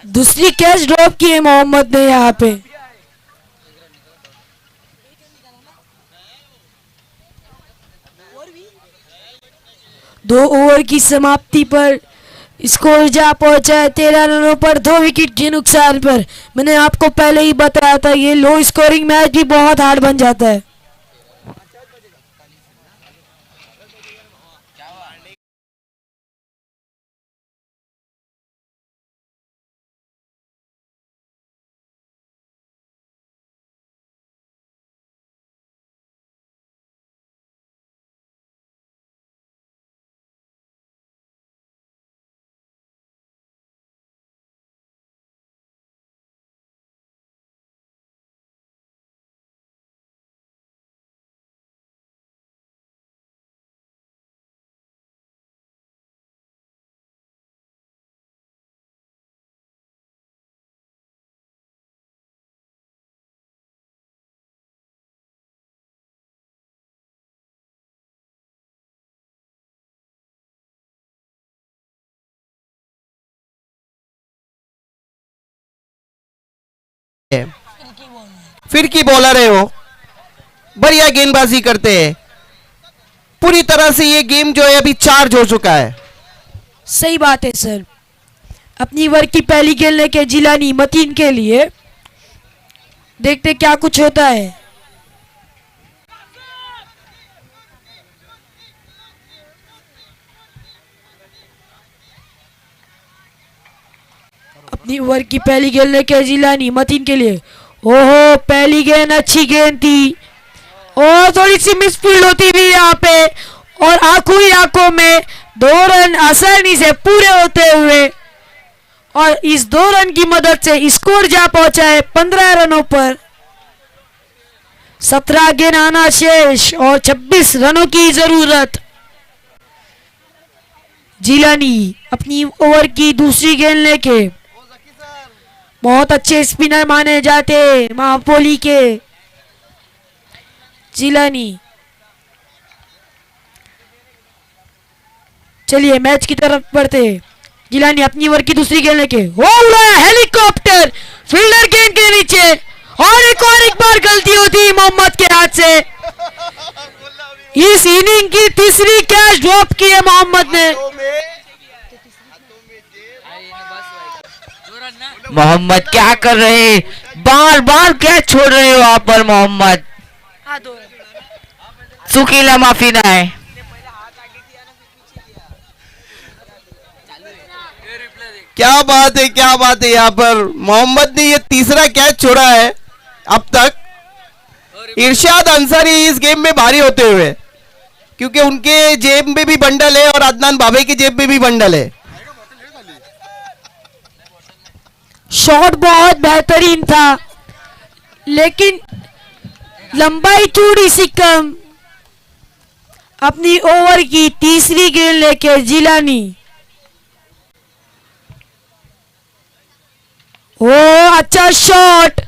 दूसरी कैच ड्रॉप की है मोहम्मद ने यहाँ पे। दो ओवर की समाप्ति पर स्कोर जा पहुंचा है 13 रनों पर 2 विकेट के नुकसान पर। मैंने आपको पहले ही बताया था ये लो स्कोरिंग मैच भी बहुत हार्ड बन जाता है। फिर की बॉलर है वो, बढ़िया गेंदबाजी करते हैं। पूरी तरह से ये गेम जो है अभी चार्ज हो चुका है। सही बात है सर। अपनी ओवर की पहली गेंद लेके जिलानी मतीन के लिए, देखते क्या कुछ होता है। अपनी ओवर की पहली गेंद लेके जिलानी मतीन के लिए। ओहो, पहली गेंद अच्छी गेंद थी और थोड़ी सी मिसफील्ड होती भी यहाँ पे, और आंखों ही आंखों में 2 रन आसानी से पूरे होते हुए, और इस 2 रन की मदद से स्कोर जा पहुंचा है 15 रनों पर। 17 गेंद आना शेष और 26 रनों की जरूरत। जिलानी अपनी ओवर की दूसरी गेंद लेके, बहुत अच्छे स्पिनर माने जाते महापोली के जिलानी। चलिए मैच की तरफ बढ़ते। जिलानी अपनी ओवर की दूसरी गेंद लेके, हो उड़ाया हेलीकॉप्टर फील्डर गेंद के नीचे, और एक बार गलती होती है मोहम्मद के हाथ से। इस इनिंग की तीसरी कैच ड्रॉप की है मोहम्मद ने। मोहम्मद क्या कर रहे हैं, बार बार कैच छोड़ रहे हो आप पर मोहम्मद। सुकीला माफी ना है। क्या बात है, क्या बात है। यहाँ पर मोहम्मद ने ये तीसरा कैच छोड़ा है अब तक। इरशाद अंसारी इस गेम में भारी होते हुए, क्योंकि उनके जेब में भी बंडल है और अदनान भावे की जेब में भी बंडल है। शॉट बहुत बेहतरीन था, लेकिन लंबाई थोड़ी सी कम। अपनी ओवर की तीसरी गेंद लेके जिलानी। ओ अच्छा शॉट,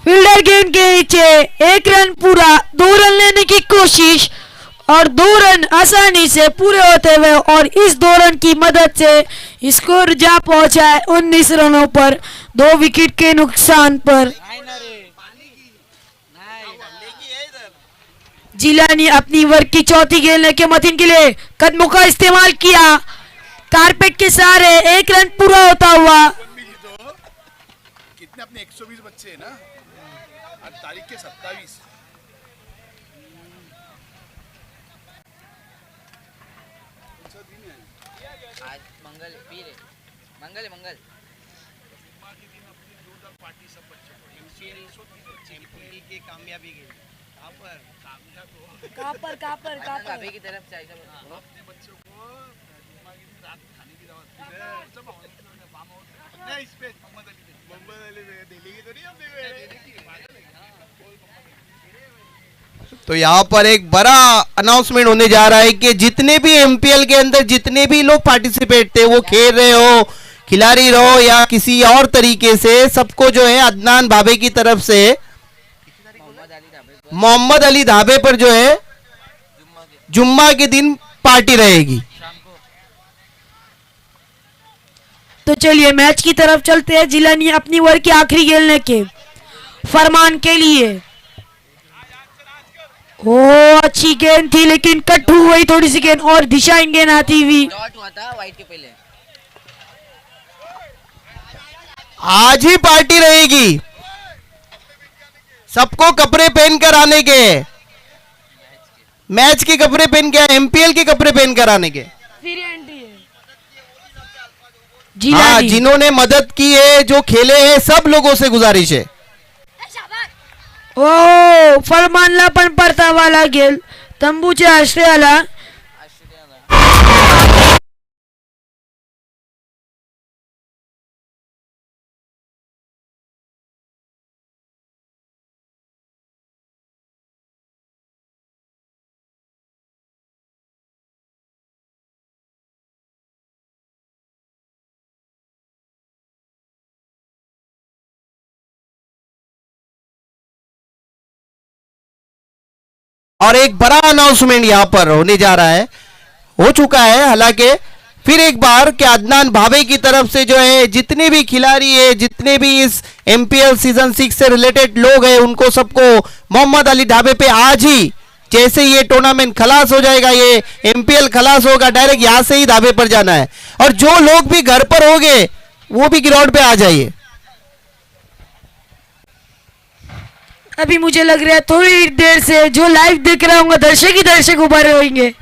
फील्डर गेंद के नीचे, 1 रन पूरा, 2 रन लेने की कोशिश और 2 रन आसानी से पूरे होते हुए और इस 2 रन की मदद से स्कोर जा पहुंचा है 19 रनों पर, 2 विकेट के नुकसान पर। जिलानी अपनी ओवर की चौथी गेंद लेके मतीन के लिए कदमों का इस्तेमाल किया, कारपेट के सहारे 1 रन पूरा होता हुआ। कितने अपने 120 बच्चे हैं ना, आज तारीख के 27। आज मंगल मंगल कापर की तरफ से तो यहाँ पर एक बड़ा अनाउंसमेंट होने जा रहा है कि जितने भी एमपीएल के अंदर जितने भी लोग पार्टिसिपेट थे, वो खेल रहे हो, खिलाड़ी रहो या किसी और तरीके से, सबको जो है अदनान भावे की तरफ से मोहम्मद अली ढाबे पर जो है जुम्मा के दिन पार्टी रहेगी। तो चलिए मैच की तरफ चलते हैं। जिलानी अपनी ओवर की आखिरी गेंद लेके फरमान के लिए। ओ अच्छी गेंद थी, लेकिन कट हुई गई थोड़ी सी गेंद और दिशाहीन गेंद आती हुई। डॉट हुआ था वाइट के पहले। आज ही पार्टी रहेगी, सबको कपड़े पहन कर आने के, मैच के कपड़े पहन के, एमपीएल के कपड़े पहन कर आने के। हाँ, जिन्होंने मदद की है, जो खेले हैं, सब लोगों से गुजारिश है। ओ फरमानला पण परतावा लागेल तंबूच्या आश्रयाला। और एक बड़ा अनाउंसमेंट यहां पर होने जा रहा है, हो चुका है हालांकि, फिर एक बार कि अदनान भावे की तरफ से जो है जितने भी खिलाड़ी है, जितने भी इस एमपीएल सीजन 6 से रिलेटेड लोग हैं, उनको सबको मोहम्मद अली ढाबे पे आज ही, जैसे ये टूर्नामेंट खलास हो जाएगा, ये एमपीएल खलास होगा, डायरेक्ट यहां से ही ढाबे पर जाना है। और जो लोग भी घर पर होंगे वो भी ग्राउंड पे आ जाइए। अभी मुझे लग रहा है थोड़ी देर से जो लाइव देख रहा हूँ दर्शक ही दर्शक उभरे होंगे।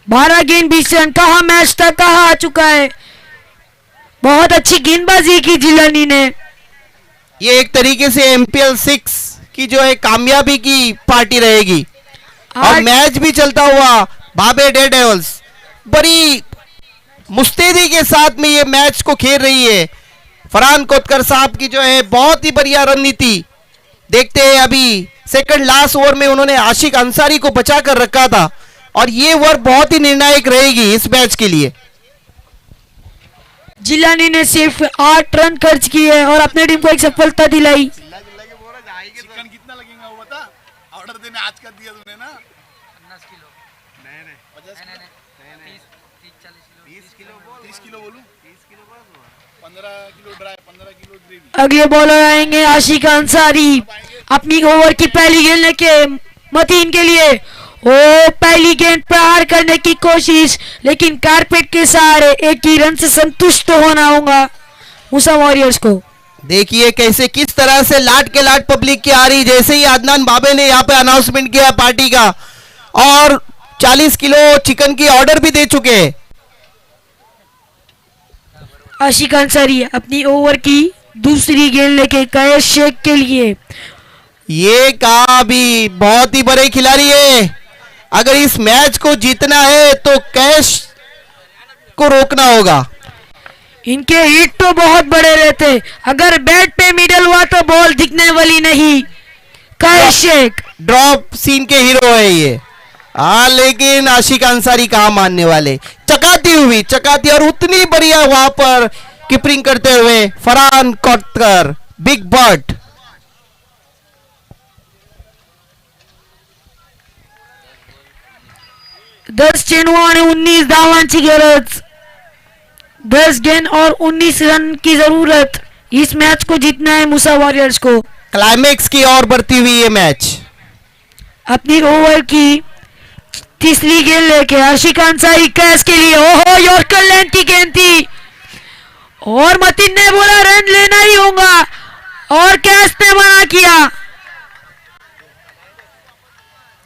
12 गेंद 20 रन, कहा मैच था, कहा आ चुका है। बहुत अच्छी गेंदबाजी की जिलानी ने। ये एक तरीके से एमपीएल 6 की जो है कामयाबी की पार्टी रहेगी। और मैच भी चलता हुआ, भावे डेयरडेविल्स बड़ी मुस्तैदी के साथ में ये मैच को खेल रही है। फरहान कोतकर साहब की जो है बहुत ही बढ़िया रणनीति देखते हैं। अभी सेकंड लास्ट ओवर में उन्होंने आशिक अंसारी को बचा कर रखा था और ये ओवर बहुत ही निर्णायक रहेगी इस मैच के लिए। जिलानी ने सिर्फ 8 रन खर्च किए और अपने टीम को एक सफलता दिलाई। चिकन कितना लगेगा वो बता, ऑर्डर देने आज कर दिया तूने ना। 50 किलो नहीं 50 30 किलो बोलूं, 15 किलो ड्राई, 15 किलो ग्रेवी। अगले बॉलर आएंगे आशिक अंसारी अपनी ओवर की पहली गेंद लेके मतीन के लिए। ओ पहली गेंद प्रहार करने की कोशिश, लेकिन कारपेट के सहारे एक ही रन से संतुष्ट होना होगा मूसा वॉरियर्स को। देखिए कैसे किस तरह से लाट के लाट पब्लिक की आ रही। जैसे ही अदनान भावे ने यहाँ पे अनाउंसमेंट किया पार्टी का, और 40 किलो चिकन की ऑर्डर भी दे चुके हैं। आशिक अंसारी अपनी ओवर की दूसरी गेंद लेके कैश शेख के लिए। ये कहा भी बहुत ही बड़े खिलाड़ी है। अगर इस मैच को जीतना है तो कैश को रोकना होगा। इनके हिट तो बहुत बड़े रहते, अगर बैट पे मिडल हुआ तो बॉल दिखने वाली नहीं। कैश शेख ड्रॉप सीन के हीरो है ये। हाँ, लेकिन आशिक अंसारी कहाँ मानने वाले। चकाती और उतनी बढ़िया वहां पर कीपिंग करते हुए फरहान कोटकर, बिग बर्ड। दस चेंडू आणि 19 धावांची गरज, 10 गेंद और 19 रन की जरूरत। इस मैच को जीतना है मूसा वॉरियर्स को। क्लाइमेक्स की ओर बढ़ती हुई ये मैच। अपनी ओवर की तीसरी गेंद लेके आशिक अंसारी कैच के लिए। ओहो, यॉर्कर लेंथ की गेंद थी और मतीन ने बोला रन लेना ही होगा और कैच ने मना किया।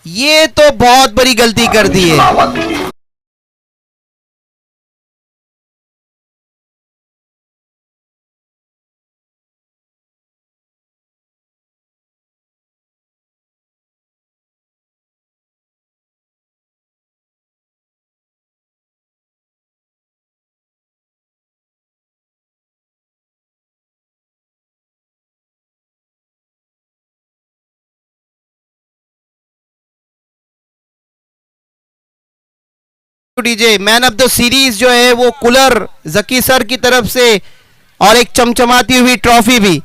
ये तो बहुत बड़ी गलती कर दी है। DJ man of the series जो है वो कूलर जकी सर की तरफ से और एक चमचमाती हुई ट्रॉफी भी।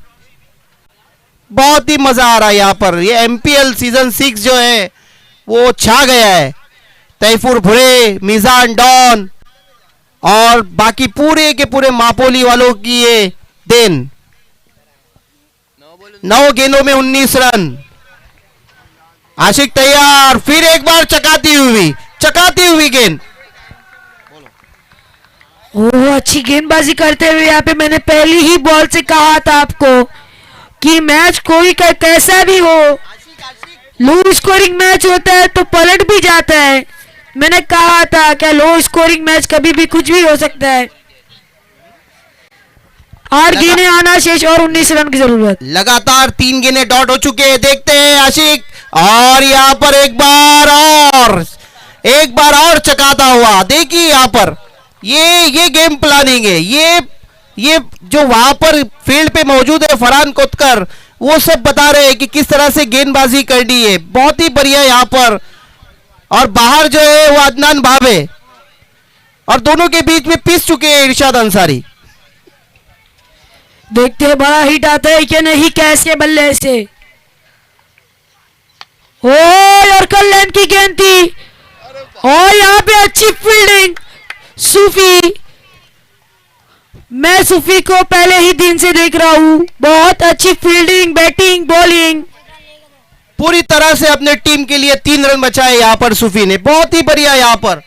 बहुत ही मजा आ रहा है यहाँ पर। ये एमपीएल सीजन 6 जो है वो छा गया है। तैफूर भुरे, मिजान डॉन और बाकी पूरे के पूरे मापोली वालों की ये देन। 9 गेंदों में 19 रन। आशिक तैयार, फिर एक बार चकाती हुई गेंद। ओह, अच्छी गेंदबाजी करते हुए यहाँ पे मैंने पहली ही बॉल से कहा था आपको कि मैच कोई का कैसा भी हो, लो स्कोरिंग मैच होता है तो पलट भी जाता है। मैंने कहा था कि लो स्कोरिंग मैच कभी भी कुछ भी हो सकता है। 8 गेंदें आना शेष और 19 रन की जरूरत। लगातार 3 गेंदें डॉट हो चुके हैं। देखते हैं आशिक, और यहाँ पर एक बार और चकाता हुआ। देखिए यहाँ पर ये गेम प्लानिंग है। ये जो वहां पर फील्ड पे मौजूद है फरहान कोटकर, वो सब बता रहे हैं कि किस तरह से गेंदबाजी करनी है। बहुत ही बढ़िया यहाँ पर। और बाहर जो है वो अदनान भावे, और दोनों के बीच में पिस चुके हैं इरशाद अंसारी। देखते हैं बड़ा हिट आता है कि नहीं कैश के बल्ले से। ओ, यॉर्कर लेंथ की गेंद थी और यहाँ पे अच्छी फील्डिंग सूफी। मैं सूफी को पहले ही दिन से देख रहा हूँ, बहुत अच्छी फील्डिंग, बैटिंग, बॉलिंग। पूरी तरह से अपने टीम के लिए 3 रन बचाए यहाँ पर सूफी ने। बहुत ही बढ़िया यहाँ पर।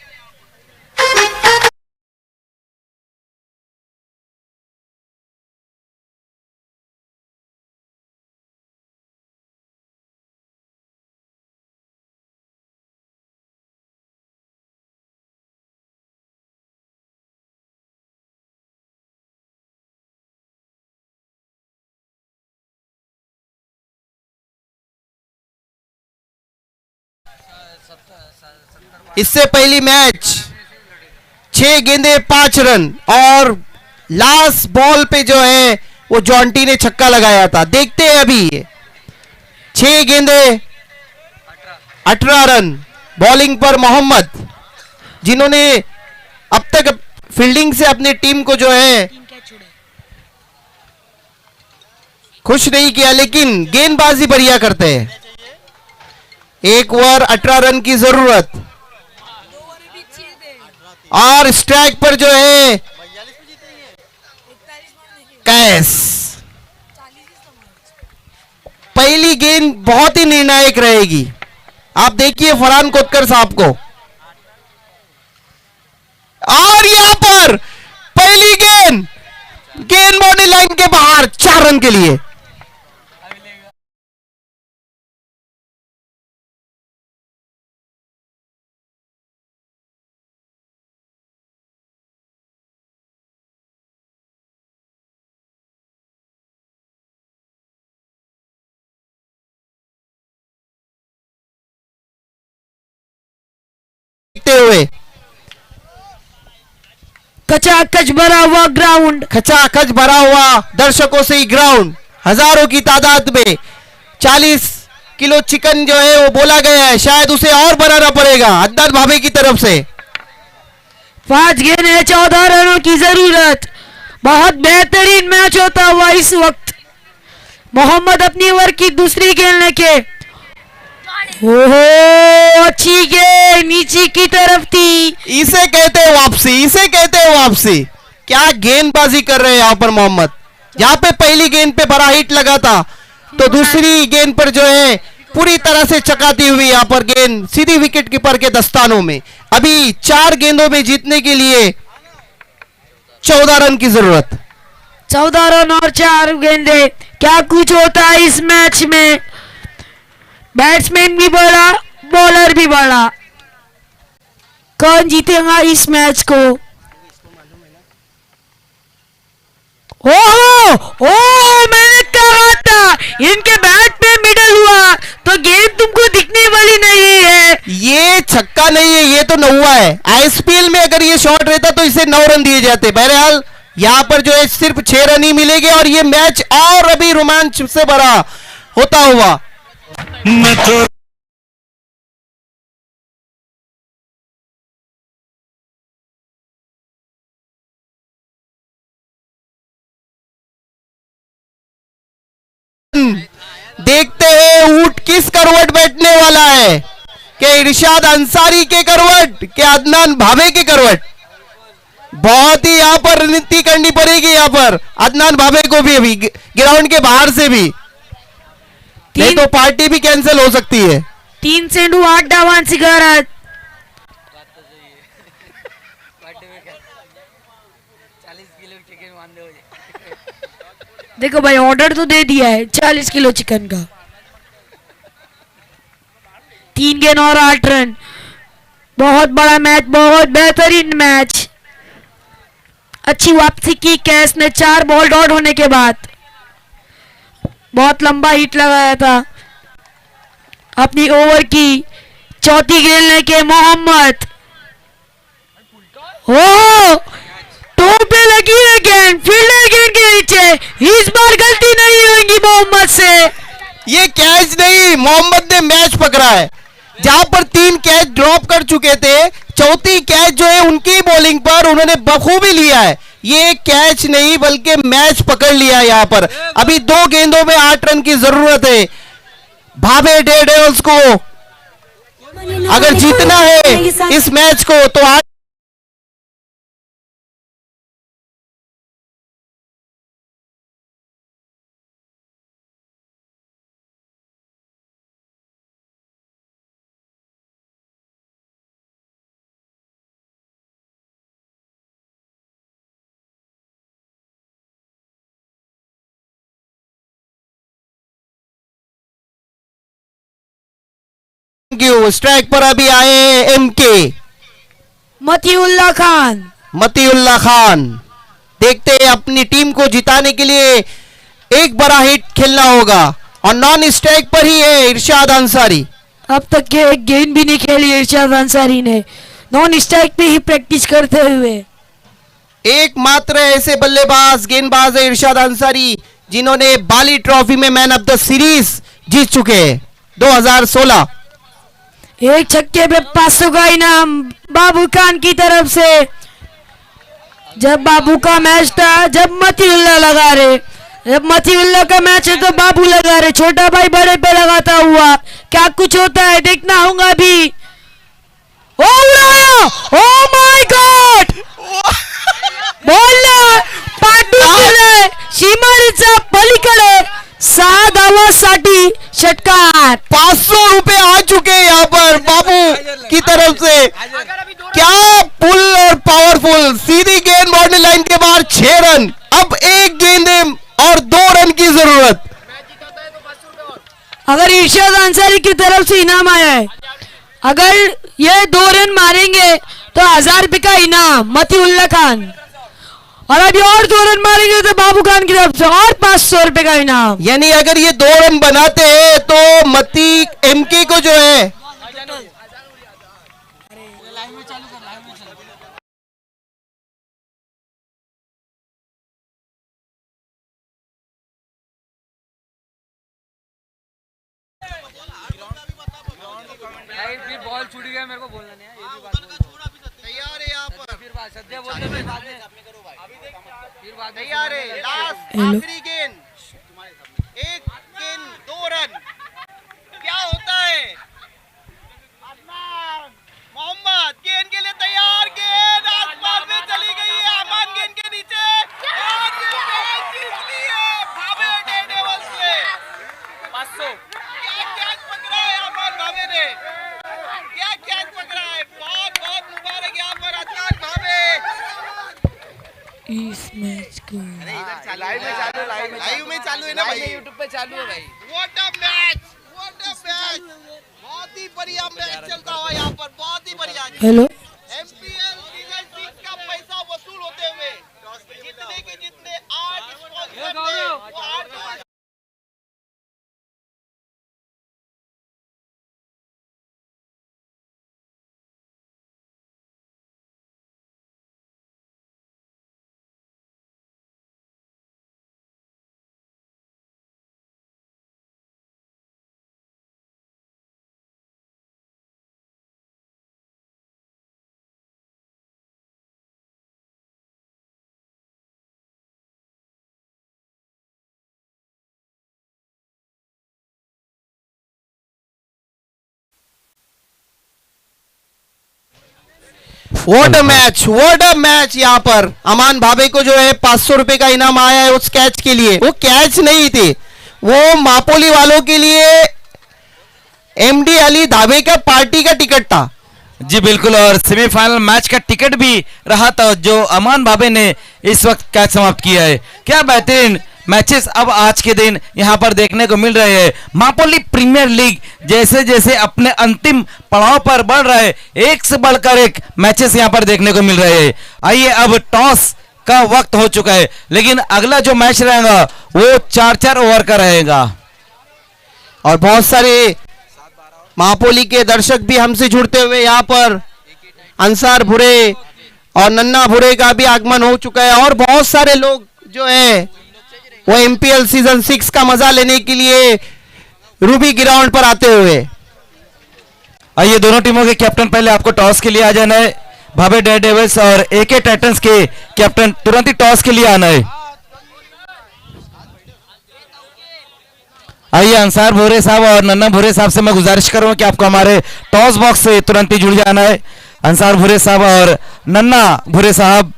इससे पहली मैच 6 गेंदे 5 रन, और लास्ट बॉल पे जो है वो जॉन्टी ने छक्का लगाया था। देखते हैं अभी 6 गेंदे 18 रन बॉलिंग पर मोहम्मद, जिन्होंने अब तक फील्डिंग से अपनी टीम को जो है खुश नहीं किया, लेकिन गेंदबाजी बढ़िया करते हैं। 1 ओवर 18 रन की जरूरत, और स्ट्राइक पर जो है कैस। पहली गेंद बहुत ही निर्णायक रहेगी। आप देखिए फरहान कोटकर साहब को, और यहां पर पहली गेंद बाउंड्री लाइन के बाहर 4 रन के लिए। हुए। कचाकच भरा हुआ ग्राउंड, खचाखच भरा हुआ दर्शकों से ही ग्राउंड, हजारों की तादाद में 40 किलो चिकन जो है वो बोला गया है, शायद उसे और बनाना पड़ेगा अदनान भावे की तरफ से। 5 गेंद है, 14 रनों की जरूरत। बहुत बेहतरीन मैच होता हुआ इस वक्त। मोहम्मद अपनी ओवर की दूसरी गेंद लेके, ओहो अच्छी गेंद नीचे की तरफ थी। इसे कहते हैं वापसी, इसे कहते हैं वापसी। क्या गेंदबाजी कर रहे हैं यहाँ पर मोहम्मद। जहां पे पहली गेंद पे बड़ा हिट लगा था, तो दूसरी गेंद पर जो है पूरी तरह से चकाती हुई यहाँ पर गेंद सीधी विकेट कीपर के दस्तानों में। अभी 4 गेंदों में जीतने के लिए 14 रन की जरूरत। 14 रन और 4 गेंदे। क्या कुछ होता है इस मैच में। बैट्समैन भी बड़ा, बॉलर भी बड़ा। कौन जीतेगा इस मैच को। ओह मैंने कहा था इनके बैट में मिडल हुआ तो गेंद तुमको दिखने वाली नहीं है। ये छक्का नहीं है, ये तो नौवा है। आईएसपीएल में अगर ये शॉट रहता तो इसे 9 रन दिए जाते। बहरहाल यहाँ पर जो है सिर्फ 6 रन ही मिलेंगे और ये मैच और अभी रोमांच से भरा होता हुआ। देखते हैं ऊंट किस करवट बैठने वाला है, कि इरशाद अंसारी के करवट के अदनान भावे के करवट। बहुत ही यहाँ पर रणनीति करनी पड़ेगी यहाँ पर अदनान भावे को भी, अभी ग्राउंड के बाहर से भी, नहीं तो पार्टी भी कैंसिल हो सकती है। 3 चेंडू 8 धावांची गरज। देखो भाई ऑर्डर तो दे दिया है 40 किलो चिकन का। 3 गेंद और 8 रन। बहुत बड़ा मैच, बहुत बेहतरीन मैच। अच्छी वापसी की कैस ने 4 बॉल डॉट होने के बाद। बहुत लंबा हिट लगाया था। अपनी ओवर की चौथी गेंद लेके मोहम्मद, हो टोप पे लगी है गेंद, फील्डर गेंद के नीचे। इस बार गलती नहीं होगी मोहम्मद से। ये कैच नहीं, मोहम्मद ने मैच पकड़ा है। जहां पर 3 कैच ड्रॉप कर चुके थे, चौथी कैच जो है उनकी बॉलिंग पर उन्होंने बखूबी लिया है। ये कैच नहीं बल्कि मैच पकड़ लिया है। यहाँ पर अभी 2 गेंदों में 8 रन की जरूरत है भावे डेयरडेविल्स को। अगर जीतना है इस मैच को तो आज स्ट्राइक पर अभी आए एमके मतीउल्लाह खान। मतीउल्लाह खान। देखते हैं अपनी टीम को जिताने के लिए एक बड़ा हिट खेलना होगा और नॉन स्ट्राइक पर ही है इरशाद अंसारी। अब तक के एक गेंद भी नहीं खेली इरशाद अंसारी ने, नॉन स्ट्राइक पे ही प्रैक्टिस करते हुए। एकमात्र ऐसे बल्लेबाज गेंदबाज है इरशाद अंसारी जिन्होंने बाली ट्रॉफी में मैन ऑफ द सीरीज जीत चुके हैं 2016। एक छक्के पे 500 का इनाम बाबू खान की तरफ से। जब बाबू का मैच था, जब मतीउल्लाह लगा रहे, जब मतीउल्लाह का मैच है तो बाबू लगा रहे, छोटा भाई बड़े पे लगाता हुआ। क्या कुछ होता है देखना होगा अभी। ओ माय गॉड, बोलला पाटूले सीमारेचा पलीकडे 6 धावांसाठी षटकार। 500 रुपए आ चुके हैं यहाँ पर बाबू की तरफ से। क्या पुल और पावरफुल, सीधी गेंद बाउंड्री लाइन के बाहर 6 रन। अब एक गेंद और 2 रन की जरूरत। अगर इरशाद अंसारी की तरफ से इनाम आया है, अगर ये 2 रन मारेंगे तो 1000 रुपए का इनाम मतीउल्लाह खान, और अभी और 2 रन मारेंगे तो बाबू खान की तरफ से और 500 रुपए का इनाम। यानी अगर ये 2 रन बनाते हैं तो मती एमके को जो है भाई फिर बॉल छूट गया मेरे को बोलना नहीं है ये भी बात बोल। तैयार है यहाँ पर, फिर बात सद्या बोलते फिर बाद में फिर बाद में तैयार है, लास्ट हेलो। आखिरी गेंद, एक गेंद 2 रन, क्या होता है? अदनान मोहम्मद गेंद के लिए तैयार, गेंद आसमान में चली गई है, अमान गेंद के नीचे और ये मैच जीत ली है भावे डेयरडेविल्स ने। 500 क्या कैच पकड़ा है अमान भावे ने, क्या कैच पकड़ा है, बहुत बहुत मुबारक यहाँ पर अदनान भावे। इस मैच को लाइव में चालू है ना भाई, यूट्यूब पे चालू है भाई। What a match, what a match, बहुत ही बढ़िया मैच चलता हुआ यहाँ पर, बहुत ही बढ़िया। हेलो एमपीएल सीजन 6 का पैसा वसूल होते हुए जितने के जितने 8 स्पॉन्सर थे वो 8 व्हाट अ मैच यहाँ पर अमान भावे को जो है 500 रुपए का इनाम आया है उस कैच के लिए। वो कैच नहीं थे, वो मापोली वालों के लिए एमडी अली धावे का पार्टी का टिकट था। जी बिल्कुल, और सेमीफाइनल मैच का टिकट भी रहा था जो अमान भावे ने इस वक्त कैच समाप्त किया है। क्या बेहतरीन मैचेस अब आज के दिन यहाँ पर देखने को मिल रहे हैं। मापोली प्रीमियर लीग जैसे जैसे अपने अंतिम पड़ाव पर बढ़ रहे हैं, एक से बढ़कर एक मैचेस यहाँ पर देखने को मिल रहे हैं। आइए अब टॉस का वक्त हो चुका है, लेकिन अगला जो मैच रहेगा वो 4-4 ओवर का रहेगा। और बहुत सारे मापोली के दर्शक भी हमसे जुड़ते हुए यहाँ पर अंसार भुरे और नन्ना भुरे का भी आगमन हो चुका है और बहुत सारे लोग जो है वो एमपीएल सीजन 6 का मजा लेने के लिए रूबी ग्राउंड पर आते हुए। आइए दोनों टीमों के कैप्टन पहले आपको टॉस के लिए आ जाना है। भावे डेयरडेविल्स और एके टाइटंस के कैप्टन तुरंत ही टॉस के लिए आना है। आइए अंसार भोरे साहब और नन्ना भोरे साहब से मैं गुजारिश करूंगा कि आपको हमारे टॉस बॉक्स से तुरंत ही जुड़ जाना है। अंसार भोरे साहब और नन्ना भोरे साहब।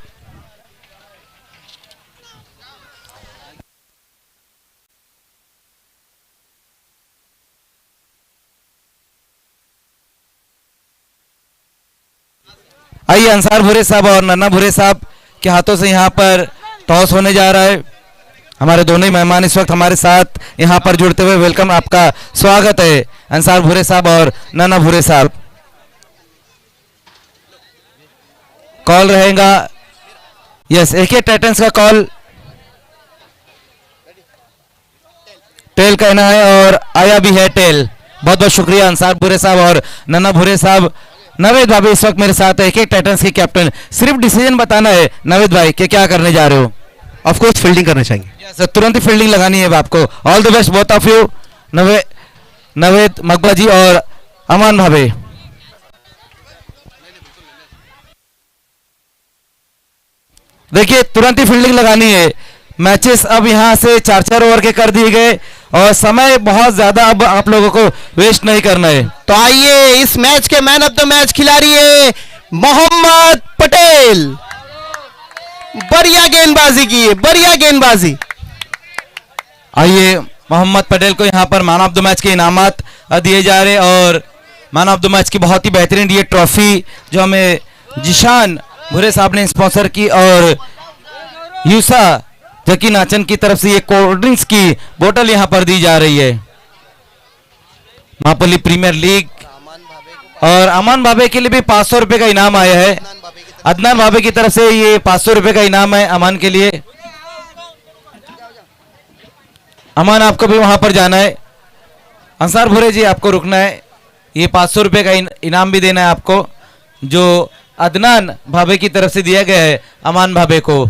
आइए अंसार भुरे साहब और नन्ना भुरे साहब के हाथों से यहाँ पर टॉस होने जा रहा है। हमारे दोनों ही मेहमान इस वक्त हमारे साथ यहाँ पर जुड़ते हुए, वेलकम, आपका स्वागत है अंसार भुरे साहब और नन्ना भुरे साहब। कॉल रहेगा, यस, एके टाइटंस का कॉल टेल कहना है और आया भी है टेल। बहुत बहुत शुक्रिया अंसार भुरे साहब और नन्ना भुरे साहब। नवेद भाई इस वक्त मेरे साथ है, एक टाइटंस के कैप्टन। सिर्फ डिसीजन बताना है नवेद भाई कि क्या करने जा रहे हो। ऑफ कोर्स फील्डिंग करना चाहिए। यस, तुरंत ही फील्डिंग लगानी है आपको। All the best both of you, Naved Makba ji और अमान भावे। देखिए तुरंत ही फील्डिंग लगानी है। मैचेस अब यहाँ से 4-4 ओवर के कर दिए गए और समय बहुत ज्यादा अब आप लोगों को वेस्ट नहीं करना है। तो आइए इस मैच के मैन ऑफ द मैच खिलाड़ी है मोहम्मद पटेल। बढ़िया गेंदबाजी की है, बढ़िया गेंदबाजी। आइए मोहम्मद पटेल को यहाँ पर मैन ऑफ द मैच के इनामात दिए जा रहे और मैन ऑफ द मैच की बहुत ही बेहतरीन ये ट्रॉफी जो हमें जिशान भुरे साहब ने स्पॉन्सर की और यूसा जकी नाचन की तरफ से ये कोल्ड ड्रिंक्स की बोतल यहाँ पर दी जा रही है। मापोली प्रीमियर लीग और अमान भावे के लिए भी 500 रुपए का इनाम आया है। अदनान भावे की तरफ से ये 500 रुपए का इनाम है अमान के लिए। अमान आपको भी वहां पर जाना है। अंसार भुरे जी आपको रुकना है। ये 500 रुपए का इनाम भी देना है आपको जो अदनान भावे की तरफ से दिया गया है अमान भावे को।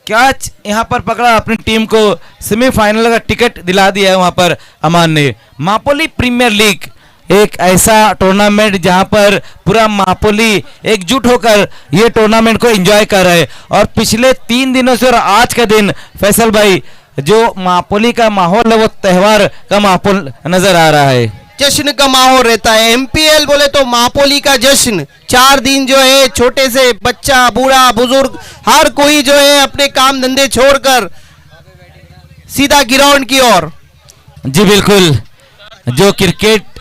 कैच यहां पर पकड़ा, अपनी टीम को सेमीफाइनल का टिकट दिला दिया है वहां पर अमान ने। मापोली प्रीमियर लीग एक ऐसा टूर्नामेंट जहां पर पूरा मापोली एकजुट होकर ये टूर्नामेंट को एंजॉय कर रहे हैं। और पिछले 3 दिनों से और आज का दिन फैसल भाई जो मापोली का माहौल है वो त्योहार का माहौल नजर आ रहा है। जश्न का माहौल रहता है। एमपीएल बोले तो मापोली का जश्न। 4 दिन जो है छोटे से बच्चा बूढ़ा बुजुर्ग हर कोई जो है अपने काम धंधे छोड़कर सीधा ग्राउंड की ओर। जी बिल्कुल, जो क्रिकेट